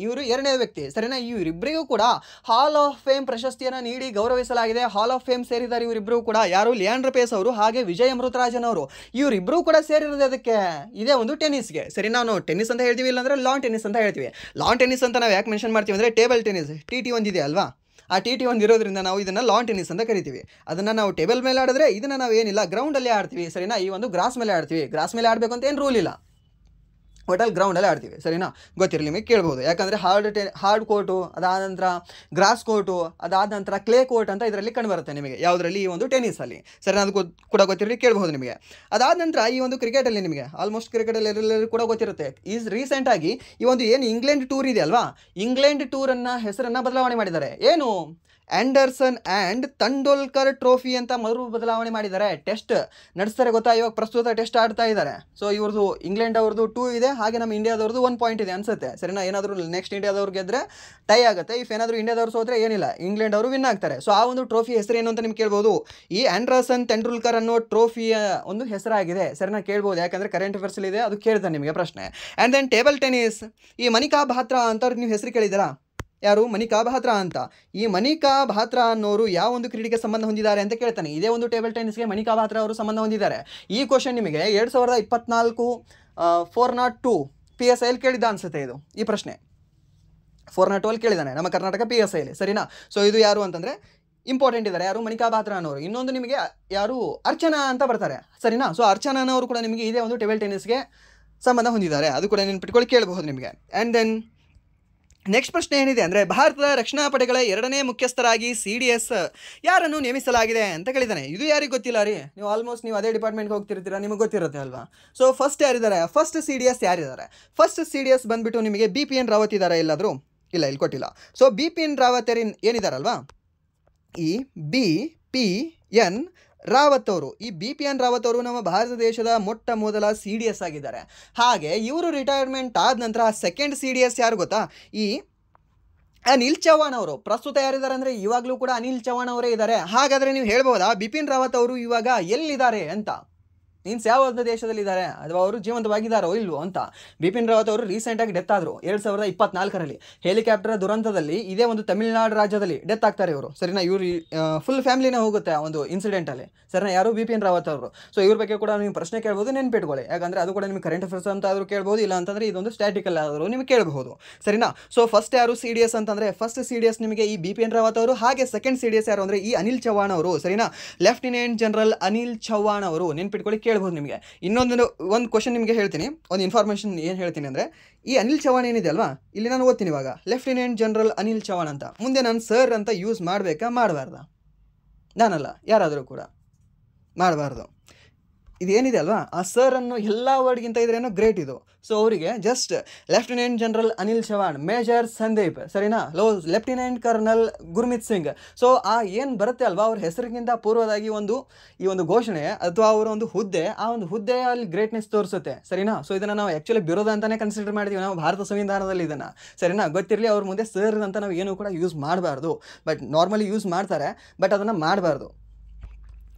2ನೇ ವ್ಯಕ್ತಿ ಸರಿನಾ. ಇವರಿಬ್ಬರಿಗೂ ಕೂಡ ಹಾಲ್ ಆಫ್ ಫೇಮ್ ಪ್ರಶಸ್ತಿಯನ್ನು ನೀಡಿ ಗೌರವಿಸಲಾಗಿದೆ. ಹಾಲ್ ಆಫ್ ಫೇಮ್ ಸೇರಿದ್ದಾರೆ ಇವರಿಬ್ಬರು ಕೂಡ. ಯಾರು? ಲಿಯಾಂಡರ್ ಪೇಸ್ ಅವರು ಹಾಗೆ ವಿಜಯ್ ಅಮೃತರಾಜನ್ ಅವರು. ಇವರಿಬ್ಬರು ಕೂಡ ಸೇರಿರೋದು ಅದಕ್ಕೆ ಇದೇ ಒಂದು ಟೆನ್ನಿಸ್ಗೆ ಸರಿ. ನಾವು ಟೆನ್ನಿಸ್ ಅಂತ ಹೇಳ್ತೀವಿ, ಇಲ್ಲಾಂದರೆ ಲಾನ್ ಟೆನ್ನಿಸ್ ಅಂತ ಹೇಳ್ತೀವಿ. ಲಾನ್ ಟೆನ್ನಿಸ್ ಅಂತ ನಾವು ಯಾಕೆ ಮೆನ್ಷನ್ ಮಾಡ್ತೀವಿ ಅಂದರೆ ಟೇಬಲ್ ಟೆನ್ನಿಸ್ TT1 ಇದೆ ಅಲ್ವಾ, ಆ TT1 ಇರೋದ್ರಿಂದ ನಾವು ಇದನ್ನು ಲಾನ್ ಟೆನ್ನಿಸ್ ಅಂತ ಕರಿತೀವಿ. ಅದನ್ನು ನಾವು ಟೇಬಲ್ ಮೇಲೆ ಆಡಿದ್ರೆ ಇದನ್ನು ನಾವು ಏನಿಲ್ಲ ಗ್ರೌಂಡಲ್ಲೇ ಆಡ್ತೀವಿ ಸರಿನಾ. ಈ ಒಂದು ಗ್ರಾಸ್ ಮೇಲೆ ಆಡ್ತೀವಿ. ಗ್ರಾಸ್ ಮೇಲೆ ಆಡಬೇಕು ಅಂತ ಏನು ರೂಲ್ ಇಲ್ಲ, ಹೋಟೆಲ್ ಗ್ರೌಂಡಲ್ಲಿ ಆಡ್ತೀವಿ ಸರಿನಾ. ಗೊತ್ತಿರಲಿ ನಿಮಗೆ, ಕೇಳ್ಬೋದು. ಯಾಕಂದರೆ ಹಾರ್ಡ್ ಕೋರ್ಟು, ಅದಾದ ನಂತರ ಗ್ರಾಸ್ ಕೋರ್ಟು, ಅದಾದ ನಂತರ ಕ್ಲೇ ಕೋರ್ಟ್ ಅಂತ ಇದರಲ್ಲಿ ಕಂಡುಬರುತ್ತೆ ನಿಮಗೆ ಯಾವುದರಲ್ಲಿ, ಈ ಒಂದು ಟೆನ್ನಿಸಲ್ಲಿ ಸರಿನಾ. ಅದು ಕೂಡ ಗೊತ್ತಿರಲಿ, ಕೇಳ್ಬೋದು ನಿಮಗೆ. ಅದಾದ ನಂತರ ಈ ಒಂದು ಕ್ರಿಕೆಟಲ್ಲಿ ನಿಮಗೆ ಆಲ್ಮೋಸ್ಟ್ ಕ್ರಿಕೆಟಲ್ಲಿ ಎಲ್ಲರಿಗೂ ಕೂಡ ಗೊತ್ತಿರುತ್ತೆ. ರೀಸೆಂಟಾಗಿ ಈ ಒಂದು ಏನು ಇಂಗ್ಲೆಂಡ್ ಟೂರ್ ಇದೆ ಅಲ್ವಾ, ಇಂಗ್ಲೆಂಡ್ ಟೂರನ್ನು ಹೆಸರನ್ನು ಬದಲಾವಣೆ ಮಾಡಿದ್ದಾರೆ. ಏನು? ಆ್ಯಂಡರ್ಸನ್ ಆ್ಯಂಡ್ ತಂಡೋಲ್ಕರ್ ಟ್ರೋಫಿ ಅಂತ ಮರು ಬದಲಾವಣೆ ಮಾಡಿದ್ದಾರೆ. ಟೆಸ್ಟ್ ನಡೆಸ್ತಾರೆ ಗೊತ್ತಾ, ಇವಾಗ ಪ್ರಸ್ತುತ ಟೆಸ್ಟ್ ಆಡ್ತಾ ಇದ್ದಾರೆ. ಸೊ ಇವ್ರದ್ದು ಇಂಗ್ಲೆಂಡ್ ಅವ್ರದ್ದು 2 ಇದೆ, ಹಾಗೆ ನಮ್ಮ ಇಂಡಿಯಾದವ್ರದ್ದು 1 ಪಾಯಿಂಟ್ ಇದೆ ಅನ್ಸುತ್ತೆ ಸರಿನಾ. ಏನಾದರೂ ನೆಕ್ಸ್ಟ್ ಇಂಡಿಯಾದವ್ರು ಗೆದ್ದರೆ ಟೈ ಆಗುತ್ತೆ. ಇಫ್ ಏನಾದರೂ ಇಂಡಿಯಾದವ್ರು ಸೋದ್ರೆ ಏನಿಲ್ಲ, ಇಂಗ್ಲೆಂಡ್ ಅವರು ವಿನ್ ಆಗ್ತಾರೆ. ಸೊ ಆ ಒಂದು ಟ್ರೋಫಿ ಹೆಸರೇನು ಅಂತ ನಿಮ್ಗೆ ಕೇಳ್ಬೋದು. ಈ ಆ್ಯಂಡರ್ಸನ್ ತೆಂಡೂಲ್ಕರ್ ಅನ್ನೋ ಟ್ರೋಫಿಯ ಒಂದು ಹೆಸರಾಗಿದೆ ಸರಿನಾ. ಕೇಳ್ಬೋದು, ಯಾಕಂದರೆ ಕರೆಂಟ್ ಅಫೇರ್ಸಲ್ಲಿ ಇದೆ, ಅದು ಕೇಳ್ತಾನೆ ನಿಮಗೆ ಪ್ರಶ್ನೆ. ಆ್ಯಂಡ್ ದೆನ್ ಟೇಬಲ್ ಟೆನ್ನಿಸ್, ಈ ಮನಿಕಾ ಬಾತ್ರಾ ಅಂತ ನೀವು ಹೆಸರು ಕೇಳಿದ್ದೀರಾ? ಯಾರು? ಮನಿಕಾ ಬಾತ್ರಾ ಅಂತ. ಈ ಮನಿಕಾ ಬಾತ್ರಾ ಅನ್ನೋರು ಯಾವ ಒಂದು ಕ್ರೀಡೆಗೆ ಸಂಬಂಧ ಹೊಂದಿದ್ದಾರೆ ಅಂತ ಕೇಳ್ತಾನೆ. ಇದೇ ಒಂದು ಟೇಬಲ್ ಟೆನ್ನಿಸ್ಗೆ ಮನಿಕಾ ಬಾತ್ರಾ ಅವರು ಸಂಬಂಧ ಹೊಂದಿದ್ದಾರೆ. ಈ ಕ್ವಶನ್ ನಿಮಗೆ 2024 402 PSI ಕೇಳಿದ್ದ ಅನ್ಸುತ್ತೆ ಇದು ಈ ಪ್ರಶ್ನೆ 412 ಕೇಳಿದ್ದಾನೆ ನಮ್ಮ ಕರ್ನಾಟಕ PSI ಸರಿನಾ. ಸೊ ಇದು ಯಾರು ಅಂತಂದರೆ ಇಂಪಾರ್ಟೆಂಟ್ ಇದ್ದಾರೆ, ಯಾರು ಮಣಿಕಾ ಬಾತ್ರಾ ಅನ್ನೋರು. ಇನ್ನೊಂದು ನಿಮಗೆ ಯಾರು ಅರ್ಚನಾ ಅಂತ ಬರ್ತಾರೆ ಸರಿನಾ. ಸೊ ಅರ್ಚನಾ ಅನ್ನೋರು ಕೂಡ ನಿಮಗೆ ಇದೇ ಒಂದು ಟೇಬಲ್ ಟೆನ್ನಿಸ್ಗೆ ಸಂಬಂಧ ಹೊಂದಿದ್ದಾರೆ, ಅದು ಕೂಡ ನೆನ್ಪಿಟ್ಕೊಳ್ಳಿ ಕೇಳಬಹುದು ನಿಮಗೆ. ಆ್ಯಂಡ್ ದೆನ್ ನೆಕ್ಸ್ಟ್ ಪ್ರಶ್ನೆ ಏನಿದೆ ಅಂದರೆ ಭಾರತದ ರಕ್ಷಣಾ ಪಡೆಗಳ 2ನೇ ಮುಖ್ಯಸ್ಥರಾಗಿ CDS ಯಾರನ್ನು ನೇಮಿಸಲಾಗಿದೆ ಅಂತ ಕೇಳಿದ್ದಾನೆ. ಇದು ಯಾರಿಗೆ ಗೊತ್ತಿಲ್ಲ ರೀ, ನೀವು ಆಲ್ಮೋಸ್ಟ್ ನೀವು ಅದೇ ಡಿಪಾರ್ಟ್ಮೆಂಟ್ಗೆ ಹೋಗ್ತಿರ್ತೀರ, ನಿಮಗೆ ಗೊತ್ತಿರುತ್ತೆ ಅಲ್ವಾ. ಸೊ ಫಸ್ಟ್ ಯಾರಿದ್ದಾರೆ, ಫಸ್ಟ್ CDS ಯಾರಿದ್ದಾರೆ, ಫಸ್ಟ್ CDS ಬಂದುಬಿಟ್ಟು ನಿಮಗೆ BPN ರಾವತ್ ಇದ್ದಾರೆ ಎಲ್ಲಾದರೂ, ಇಲ್ಲ ಇಲ್ಲಿ ಕೊಟ್ಟಿಲ್ಲ. ಸೊ BPN ರಾವತ್ ಏನಿದ್ದಾರಲ್ವಾ, ಈ BPN ರಾವತ್ ಅವರು, ಈ BPN ರಾವತ್ ಅವರು ನಮ್ಮ ಭಾರತ ದೇಶದ ಮೊಟ್ಟ ಮೊದಲ CDS ಆಗಿದ್ದಾರೆ. ಹಾಗೆ ಇವರು ರಿಟೈರ್ಮೆಂಟ್ ಆದ ನಂತರ ಸೆಕೆಂಡ್ CDS ಯಾರು ಗೊತ್ತಾ, ಈ ಅನಿಲ್ ಚೌಹಾಣ್ ಅವರು. ಪ್ರಸ್ತುತ ಯಾರಿದ್ದಾರೆ ಅಂದರೆ ಇವಾಗಲೂ ಕೂಡ ಅನಿಲ್ ಚೌಹಾಣ್ ಅವರೇ ಇದ್ದಾರೆ. ಹಾಗಾದರೆ ನೀವು ಹೇಳ್ಬೋದಾ ಬಿಪಿನ್ ರಾವತ್ ಅವರು ಇವಾಗ ಎಲ್ಲಿದ್ದಾರೆ ಅಂತ, ಮೀನ್ಸ್ ಯಾವ ಒಂದು ದೇಶದಲ್ಲಿದ್ದಾರೆ ಅಥವಾ ಅವರು ಜೀವಂತವಾಗಿದ್ದಾರೋ ಇಲ್ವೋ ಅಂತ. ಬಿಪಿನ್ ರಾವತ್ ಅವರು ರೀಸೆಂಟಾಗಿ ಡೆತ್ ಆದರು 2024ರಲ್ಲಿ ಹೆಲಿಕಾಪ್ಟರ್ ದುರಂತದಲ್ಲಿ. ಇದೇ ಒಂದು ತಮಿಳುನಾಡು ರಾಜ್ಯದಲ್ಲಿ ಡೆತ್ ಆಗ್ತಾರೆ ಇವರು ಸರಿನಾ. ಇವರು ಫುಲ್ ಫ್ಯಾಮಿಲಿನೇ ಹೋಗುತ್ತೆ ಆ ಒಂದು ಇನ್ಸಿಡೆಂಟಲ್ಲಿ ಸರಿನಾ, ಯಾರು ಬಿಪಿನ್ ರಾವತ್ ಅವರು. ಸೊ ಇವ್ರ ಬಗ್ಗೆ ಕೂಡ ನೀವು ಪ್ರಶ್ನೆ ಕೇಳ್ಬೋದು, ನೆನ್ಪಿಟ್ಕೊಳ್ಳಿ, ಯಾಕಂದರೆ ಅದು ಕೂಡ ನಿಮಗೆ ಕರೆಂಟ್ ಅಫೇರ್ಸ್ ಅಂತ ಆದರೂ ಕೇಳ್ಬೋದು, ಇಲ್ಲ ಅಂತಂದರೆ ಇದೊಂದು ಸ್ಟ್ಯಾಟಿಕಲ್ ಆದರೂ ನಿಮಗೆ ಕೇಳಬಹುದು ಸರಿನಾ. ಸೊ ಫಸ್ಟ್ ಯಾರು CDS ಅಂತಂದರೆ, ಫಸ್ಟ್ CDS ನಿಮಗೆ ಈ ಬಿಪಿನ್ ರಾವತ್ ಅವರು. ಹಾಗೆ ಸೆಕೆಂಡ್ CDS ಯಾರು ಅಂದರೆ ಈ ಅನಿಲ್ ಚೌಹಾಣ್ ಅವರು ಸರಿನಾ, ಲೆಫ್ಟಿನೆಂಟ್ ಜನರಲ್ ಅನಿಲ್ ಚೌಹಾಣ್ ಅವರು. ನೆನ್ಪಿಟ್ಕೊಳ್ಳಿ ಕೇಳ್ಬೋದು ನಿಮಗೆ. ಒಂದು ಕ್ವಶನ್ ನಿಮಗೆ ಹೇಳ್ತೀನಿ, ಒಂದು ಇನ್ಫಾರ್ಮೇಷನ್ ಏನು ಹೇಳ್ತೀನಿ ಅಂದರೆ, ಈ ಅನಿಲ್ ಚೌಹಾಣ್ ಏನಿದೆ ಅಲ್ವಾ, ಇಲ್ಲಿ ನಾನು ಓದ್ತೀನಿ ಇವಾಗ ಲೆಫ್ಟಿನೆಂಟ್ ಜನರಲ್ ಅನಿಲ್ ಚೌಹಾಣ್ ಅಂತ. ಮುಂದೆ ನಾನು ಸರ್ ಅಂತ ಯೂಸ್ ಮಾಡಬೇಕಾ ಮಾಡಬಾರ್ದಾ, ನಾನಲ್ಲ ಯಾರಾದರೂ ಕೂಡ ಮಾಡಬಾರ್ದು. ಇದೇನಿದೆ ಅಲ್ವಾ, ಆ ಸರ್ ಅನ್ನೋ ಎಲ್ಲ ವರ್ಡ್ಗಿಂತ ಇದ್ರೇನೋ ಗ್ರೇಟ್ ಇದು. ಸೊ ಅವರಿಗೆ just lieutenant general Anil Chauhan, major Sandeep ಸರಿನಾ, lieutenant colonel Gurmit Singh. So ಆ ಏನು ಬರುತ್ತೆ ಅಲ್ವಾ, ಅವ್ರ ಹೆಸರಿಗಿಂತ ಪೂರ್ವದಾಗಿ ಈ ಒಂದು ಘೋಷಣೆ ಅಥವಾ ಅವರ ಒಂದು ಹುದ್ದೆ, ಆ ಒಂದು ಹುದ್ದೆ ಅಲ್ಲಿ ಗ್ರೇಟ್ನೆಸ್ ತೋರಿಸುತ್ತೆ ಸರಿನಾ. ಸೊ ಇದನ್ನು ನಾವು ಆ್ಯಕ್ಚುಲಿ ಬಿರೋದ ಅಂತಲೇ ಕನ್ಸಿಡರ್ ಮಾಡ್ತೀವಿ ನಾವು ಭಾರತ ಸಂವಿಧಾನದಲ್ಲಿ ಇದನ್ನು ಸರಿನಾ. ಗೊತ್ತಿರಲಿ, ಅವ್ರ ಮುಂದೆ ಸರ್ ಅಂತ ನಾವು ಏನೂ ಕೂಡ ಯೂಸ್ ಮಾಡಬಾರ್ದು. ಬಟ್ ನಾರ್ಮಲಿ ಯೂಸ್ ಮಾಡ್ತಾರೆ, ಬಟ್ ಅದನ್ನು ಮಾಡಬಾರ್ದು.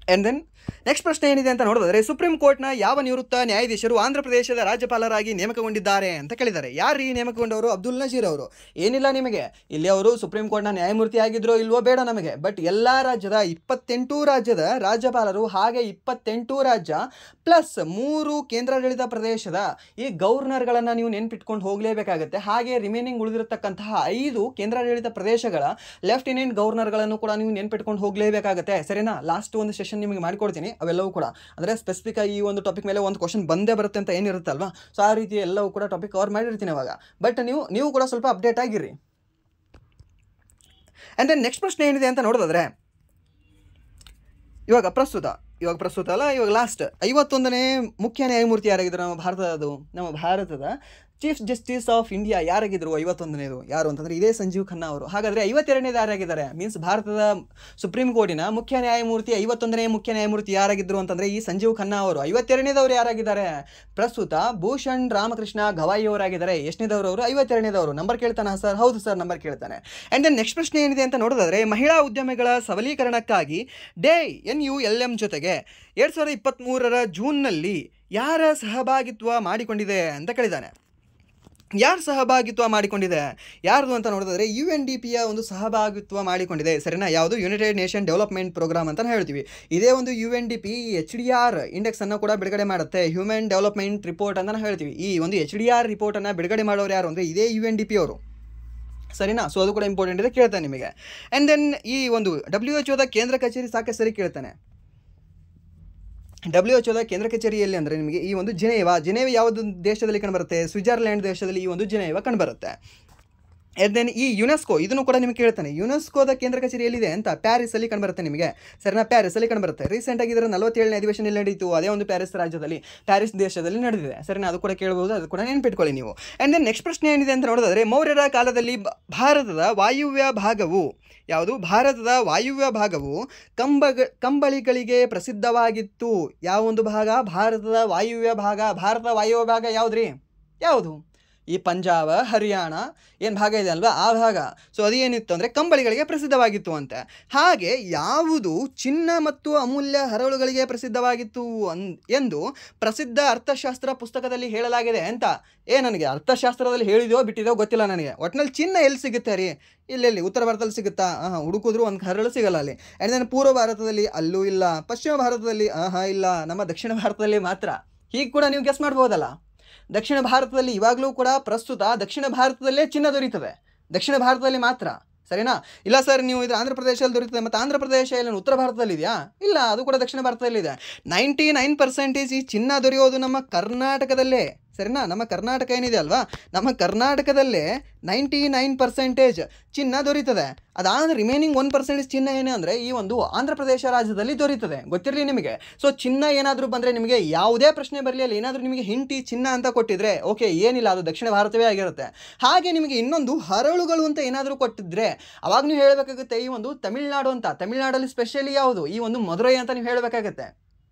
ಆ್ಯಂಡ್ ದೆನ್ ನೆಕ್ಸ್ಟ್ ಪ್ರಶ್ನೆ ಏನಿದೆ ಅಂತ ನೋಡಿದ್ರೆ, ಸುಪ್ರೀಂ ಕೋರ್ಟ್ನ ಯಾವ ನಿವೃತ್ತ ನ್ಯಾಯಾಧೀಶರು ಆಂಧ್ರ ಪ್ರದೇಶದ ರಾಜ್ಯಪಾಲರಾಗಿ ನೇಮಕಗೊಂಡಿದ್ದಾರೆ ಅಂತ ಕೇಳಿದ್ದಾರೆ. ಯಾರು ಈ ನೇಮಕಗೊಂಡವರು, ಅಬ್ದುಲ್ ನಜೀರ್ ಅವರು. ಏನಿಲ್ಲ ನಿಮಗೆ ಇಲ್ಲಿ ಅವರು ಸುಪ್ರೀಂ ಕೋರ್ಟ್ನ ನ್ಯಾಯಮೂರ್ತಿ ಆಗಿದ್ರೋ ಇಲ್ವೋ ಬೇಡ ನಮಗೆ, ಬಟ್ ಎಲ್ಲ ರಾಜ್ಯದ 28 ರಾಜ್ಯದ ರಾಜ್ಯಪಾಲರು, ಹಾಗೆ 28 ರಾಜ್ಯ ಪ್ಲಸ್ 3 ಕೇಂದ್ರಾಡಳಿತ ಪ್ರದೇಶದ ಈ ಗವರ್ನರ್ಗಳನ್ನು ನೀವು ನೆನ್ಪಿಟ್ಕೊಂಡು ಹೋಗಲೇಬೇಕಾಗುತ್ತೆ. ಹಾಗೆ ರಿಮೈನಿಂಗ್ ಉಳಿದಿರತಕ್ಕಂತಹ 5 ಕೇಂದ್ರಾಡಳಿತ ಪ್ರದೇಶಗಳ ಲೆಫ್ಟಿನೆಂಟ್ ಗವರ್ನರ್ಗಳನ್ನು ಕೂಡ ನೀವು ನೆನ್ಪಿಟ್ಕೊಂಡು ಹೋಗಲೇಬೇಕಾಗುತ್ತೆ ಸರಿನಾ. ಲಾಸ್ಟ್ ಒಂದು ಸೆಷನ್ ನಿಮಗೆ ಮಾಡಿಕೊಡ್ತೀನಿ, ಅವೆಲ್ಲವೂ ಕೂಡ ಅಂದರೆ ಸ್ಪೆಸಿಫಿಕ್ ಆಗಿ ಈ ಒಂದು ಟಾಪಿಕ್ ಮೇಲೆ ಒಂದು ಕ್ವಶನ್ ಬಂದೇ ಬರುತ್ತೆ ಅಂತ ಏನಿರುತ್ತಲ್ವಾ. ಸೊ ಆ ರೀತಿ ಎಲ್ಲವೂ ಕೂಡ ಟಾಪಿಕ್ ಕವರ್ ಮಾಡಿರ್ತೀನಿ ಅವಾಗ. ಬಟ್ ನೀವು ಕೂಡ ಸ್ವಲ್ಪ ಅಪ್ಡೇಟ್ ಆಗಿರಿ. ಆ್ಯಂಡ್ ದೆನ್ ನೆಕ್ಸ್ಟ್ ಪ್ರಶ್ನೆ ಏನಿದೆ ಅಂತ ನೋಡೋದಾದ್ರೆ, ಇವಾಗ ಪ್ರಸ್ತುತ ಅಲ್ಲ, ಇವಾಗ ಲಾಸ್ಟ್ 51ನೇ ಮುಖ್ಯ ನ್ಯಾಯಮೂರ್ತಿ ಯಾರಾಗಿದ್ದರು ನಮ್ಮ ಭಾರತದ ಚೀಫ್ ಜಸ್ಟಿಸ್ ಆಫ್ ಇಂಡಿಯಾ ಯಾರಾಗಿದ್ದರು 51ನೇದು ಯಾರು ಅಂತಂದರೆ ಇದೇ ಸಂಜೀವ್ ಖನ್ನಾ ಅವರು. ಹಾಗಾದರೆ 52ನೇದು ಯಾರಾಗಿದ್ದಾರೆ, ಮೀನ್ಸ್ ಭಾರತದ ಸುಪ್ರೀಂ ಕೋರ್ಟಿನ ಮುಖ್ಯ ನ್ಯಾಯಮೂರ್ತಿ 51ನೇ ಮುಖ್ಯ ನ್ಯಾಯಮೂರ್ತಿ ಯಾರಾಗಿದ್ದರು ಅಂತಂದರೆ ಈ ಸಂಜೀವ್ ಖನ್ನಾ ಅವರು. 52ನೇದವರು ಯಾರಾಗಿದ್ದಾರೆ, ಪ್ರಸ್ತುತ ಭೂಷಣ್ ರಾಮಕೃಷ್ಣ ಗವಾಯಿ ಅವರಾಗಿದ್ದಾರೆ. ಎಷ್ಟನೇದವರು ಅವರು, 52ನೇದವರು. ನಂಬರ್ ಕೇಳ್ತಾನೆ ಸರ್, ಹೌದು ಸರ್ ನಂಬರ್ ಕೇಳ್ತಾನೆ. ಆ್ಯಂಡ್ ದೆನ್ ನೆಕ್ಸ್ಟ್ ಪ್ರಶ್ನೆ ಏನಿದೆ ಅಂತ ನೋಡೋದಾದರೆ, ಮಹಿಳಾ ಉದ್ಯಮಿಗಳ ಸಬಲೀಕರಣಕ್ಕಾಗಿ NULM ಜೊತೆಗೆ 2023 ಜೂನ್ನಲ್ಲಿ ಯಾರ ಸಹಭಾಗಿತ್ವ ಮಾಡಿಕೊಂಡಿದೆ ಅಂತ ಕೇಳಿದ್ದಾನೆ. ಯಾರು ಸಹಭಾಗಿತ್ವ ಮಾಡಿಕೊಂಡಿದೆ, ಯಾರ್ದು ಅಂತ ನೋಡೋದಾದರೆ UNDPಯ ಒಂದು ಸಹಭಾಗಿತ್ವ ಮಾಡಿಕೊಂಡಿದೆ ಸರಿನಾ. ಯಾವುದು, ಯುನೈಟೆಡ್ ನೇಷನ್ ಡೆವಲಪ್ಮೆಂಟ್ ಪ್ರೋಗ್ರಾಮ್ ಅಂತ ಹೇಳ್ತೀವಿ. ಇದೇ ಒಂದು UNDP HDR ಇಂಡೆಕ್ಸನ್ನು ಕೂಡ ಬಿಡುಗಡೆ ಮಾಡುತ್ತೆ, ಹ್ಯೂಮನ್ ಡೆವಲಪ್ಮೆಂಟ್ ರಿಪೋರ್ಟ್ ಅಂತ ಹೇಳ್ತೀವಿ. ಈ ಒಂದು HDR ರಿಪೋರ್ಟನ್ನು ಬಿಡುಗಡೆ ಮಾಡೋರು ಯಾರು ಅಂದರೆ ಇದೇ UNDP ಅವರು ಸರಿನಾ. ಸೊ ಅದು ಕೂಡ ಇಂಪಾರ್ಟೆಂಟ್ ಇದೆ, ಕೇಳ್ತಾನೆ ನಿಮಗೆ. ಆ್ಯಂಡ್ ದೆನ್ ಈ ಒಂದು WHO ಕೇಂದ್ರ ಕಚೇರಿ ಸಾಕಷ್ಟು ಸರಿ ಕೇಳ್ತಾನೆ. WHO ಕೇಂದ್ರ ಕಚೇರಿಯಲ್ಲಿ ಅಂದರೆ ನಿಮಗೆ ಈ ಒಂದು ಜಿನೇವಾ ಯಾವುದು ದೇಶದಲ್ಲಿ ಕಂಡುಬರುತ್ತೆ, ಸ್ವಿಟ್ಜರ್ಲ್ಯಾಂಡ್ ದೇಶದಲ್ಲಿ ಈ ಒಂದು ಜಿನೇವಾ ಕಂಡುಬರುತ್ತೆ. ಆ್ಯಂಡ್ ದೆನ್ ಈ ಯುನೆಸ್ಕೋ ಇದನ್ನು ಕೂಡ ನಿಮಗೆ ಕೇಳ್ತಾನೆ. ಯುನೆಸ್ಕೋದ ಕೇಂದ್ರ ಕಚೇರಿ ಎಲ್ಲಿದೆ ಅಂತ ಪ್ಯಾರಿಸಲ್ಲಿ ಕಂಡುಬರುತ್ತೆ ನಿಮಗೆ ಸರಿನಾ, ಪ್ಯಾರಿಸಲ್ಲಿ ಕಂಡುಬರುತ್ತೆ. ರೀಸೆಂಟಾಗಿ ಇದರ 47ನೇ ಅಧಿವೇಶನ ನಡೀತು, ಅದೇ ಒಂದು ಪ್ಯಾರಿಸ್ ದೇಶದಲ್ಲಿ ನಡೆದಿದೆ ಸರಿನಾ. ಅದು ಕೂಡ ಕೇಳಬಹುದು, ಅದು ಕೂಡ ನೆನ್ಪಿಟ್ಕೊಳ್ಳಿ ನೀವು. ಆ್ಯಂಡ್ ದೆನ್ ನೆಕ್ಸ್ಟ್ ಪ್ರಶ್ನೆ ಏನಿದೆ ಅಂತ ನೋಡೋದಾದರೆ, ಮೌರ್ಯರ ಕಾಲದಲ್ಲಿ ಭಾರತದ ವಾಯುವ್ಯ ಭಾಗವು ಕಂಬಳಿಗಳಿಗೆ ಪ್ರಸಿದ್ಧವಾಗಿತ್ತು. ಯಾವ ಒಂದು ಭಾಗ, ಭಾರತದ ವಾಯುವ್ಯ ಭಾಗ ಯಾವುದ್ರಿ, ಯಾವುದು, ಈ ಪಂಜಾಬ್ ಹರಿಯಾಣ ಏನು ಭಾಗ ಇದೆ ಅಲ್ವಾ ಆ ಭಾಗ. ಸೊ ಅದೇನಿತ್ತು ಅಂದರೆ ಕಂಬಳಿಗಳಿಗೆ ಪ್ರಸಿದ್ಧವಾಗಿತ್ತು ಅಂತೆ. ಹಾಗೆ ಯಾವುದು ಚಿನ್ನ ಮತ್ತು ಅಮೂಲ್ಯ ಹರಳುಗಳಿಗೆ ಪ್ರಸಿದ್ಧವಾಗಿತ್ತು ಎಂದು ಪ್ರಸಿದ್ಧ ಅರ್ಥಶಾಸ್ತ್ರ ಪುಸ್ತಕದಲ್ಲಿ ಹೇಳಲಾಗಿದೆ ಅಂತ. ನನಗೆ ಅರ್ಥಶಾಸ್ತ್ರದಲ್ಲಿ ಹೇಳಿದೋ ಬಿಟ್ಟಿದೋ ಗೊತ್ತಿಲ್ಲ ನನಗೆ. ಒಟ್ಟಿನಲ್ಲಿ ಚಿನ್ನ ಎಲ್ಲಿ ಸಿಗುತ್ತೆ ರೀ, ಇಲ್ಲಿ ಉತ್ತರ ಭಾರತದಲ್ಲಿ ಸಿಗುತ್ತಾ, ಹುಡುಕಿದ್ರು ಒಂದು ಹರಳು ಸಿಗಲ್ಲ ಅಲ್ಲಿ. ಆ್ಯಂಡ್ ದೆನ್ ಪೂರ್ವ ಭಾರತದಲ್ಲಿ ಅಲ್ಲೂ ಇಲ್ಲ, ಪಶ್ಚಿಮ ಭಾರತದಲ್ಲಿ ಇಲ್ಲ, ನಮ್ಮ ದಕ್ಷಿಣ ಭಾರತದಲ್ಲಿ ಮಾತ್ರ. ಹೀಗೆ ಕೂಡ ನೀವು ಗೆಸ್ ಮಾಡ್ಬೋದಲ್ಲ. ದಕ್ಷಿಣ ಭಾರತದಲ್ಲಿ ಇವಾಗಲೂ ಕೂಡ ಪ್ರಸ್ತುತ ದಕ್ಷಿಣ ಭಾರತದಲ್ಲೇ ಚಿನ್ನ ದೊರೀತದೆ, ದಕ್ಷಿಣ ಭಾರತದಲ್ಲಿ ಮಾತ್ರ, ಸರಿನಾ? ಇಲ್ಲ ಸರ್ ನೀವು ಇದು ಆಂಧ್ರ ಪ್ರದೇಶದಲ್ಲಿ ದೊರೀತದೆ, ಮತ್ತು ಆಂಧ್ರ ಪ್ರದೇಶ ಇಲ್ಲ ಉತ್ತರ ಭಾರತದಲ್ಲಿ ಇದೆಯಾ? ಇಲ್ಲ, ಅದು ಕೂಡ ದಕ್ಷಿಣ ಭಾರತದಲ್ಲಿದೆ. 99% ಈ ಚಿನ್ನ ದೊರೆಯೋದು ನಮ್ಮ ಕರ್ನಾಟಕದಲ್ಲೇ, ಸರಿನಾ? ನಮ್ಮ ಕರ್ನಾಟಕ ಏನಿದೆ ಅಲ್ವಾ, ನಮ್ಮ ಕರ್ನಾಟಕದಲ್ಲೇ 99% ಚಿನ್ನ ದೊರೀತದೆ. ಅದಾದ ರಿಮೈನಿಂಗ್ 1% ಚಿನ್ನ ಏನೇ ಅಂದರೆ ಈ ಒಂದು ಆಂಧ್ರ ಪ್ರದೇಶ ರಾಜ್ಯದಲ್ಲಿ ದೊರೀತದೆ, ಗೊತ್ತಿರಲಿ ನಿಮಗೆ. ಸೊ ಚಿನ್ನ ಏನಾದರೂ ಬಂದರೆ ನಿಮಗೆ ಯಾವುದೇ ಪ್ರಶ್ನೆ ಬರಲಿ, ಅಲ್ಲಿ ಏನಾದರೂ ನಿಮಗೆ ಹಿಂಟಿ ಚಿನ್ನ ಅಂತ ಕೊಟ್ಟಿದ್ರೆ ಓಕೆ, ಏನಿಲ್ಲ, ಅದು ದಕ್ಷಿಣ ಭಾರತವೇ ಆಗಿರುತ್ತೆ. ಹಾಗೆ ನಿಮಗೆ ಇನ್ನೊಂದು ಹರಳುಗಳು ಅಂತ ಏನಾದರೂ ಕೊಟ್ಟಿದ್ರೆ ಅವಾಗ ನೀವು ಹೇಳಬೇಕಾಗುತ್ತೆ ಈ ಒಂದು ತಮಿಳ್ನಾಡು ಅಂತ. ತಮಿಳ್ನಾಡಲ್ಲಿ ಸ್ಪೆಷಲಿ ಯಾವುದು? ಈ ಒಂದು ಮಧುರೈ ಅಂತ ನೀವು ಹೇಳಬೇಕಾಗತ್ತೆ,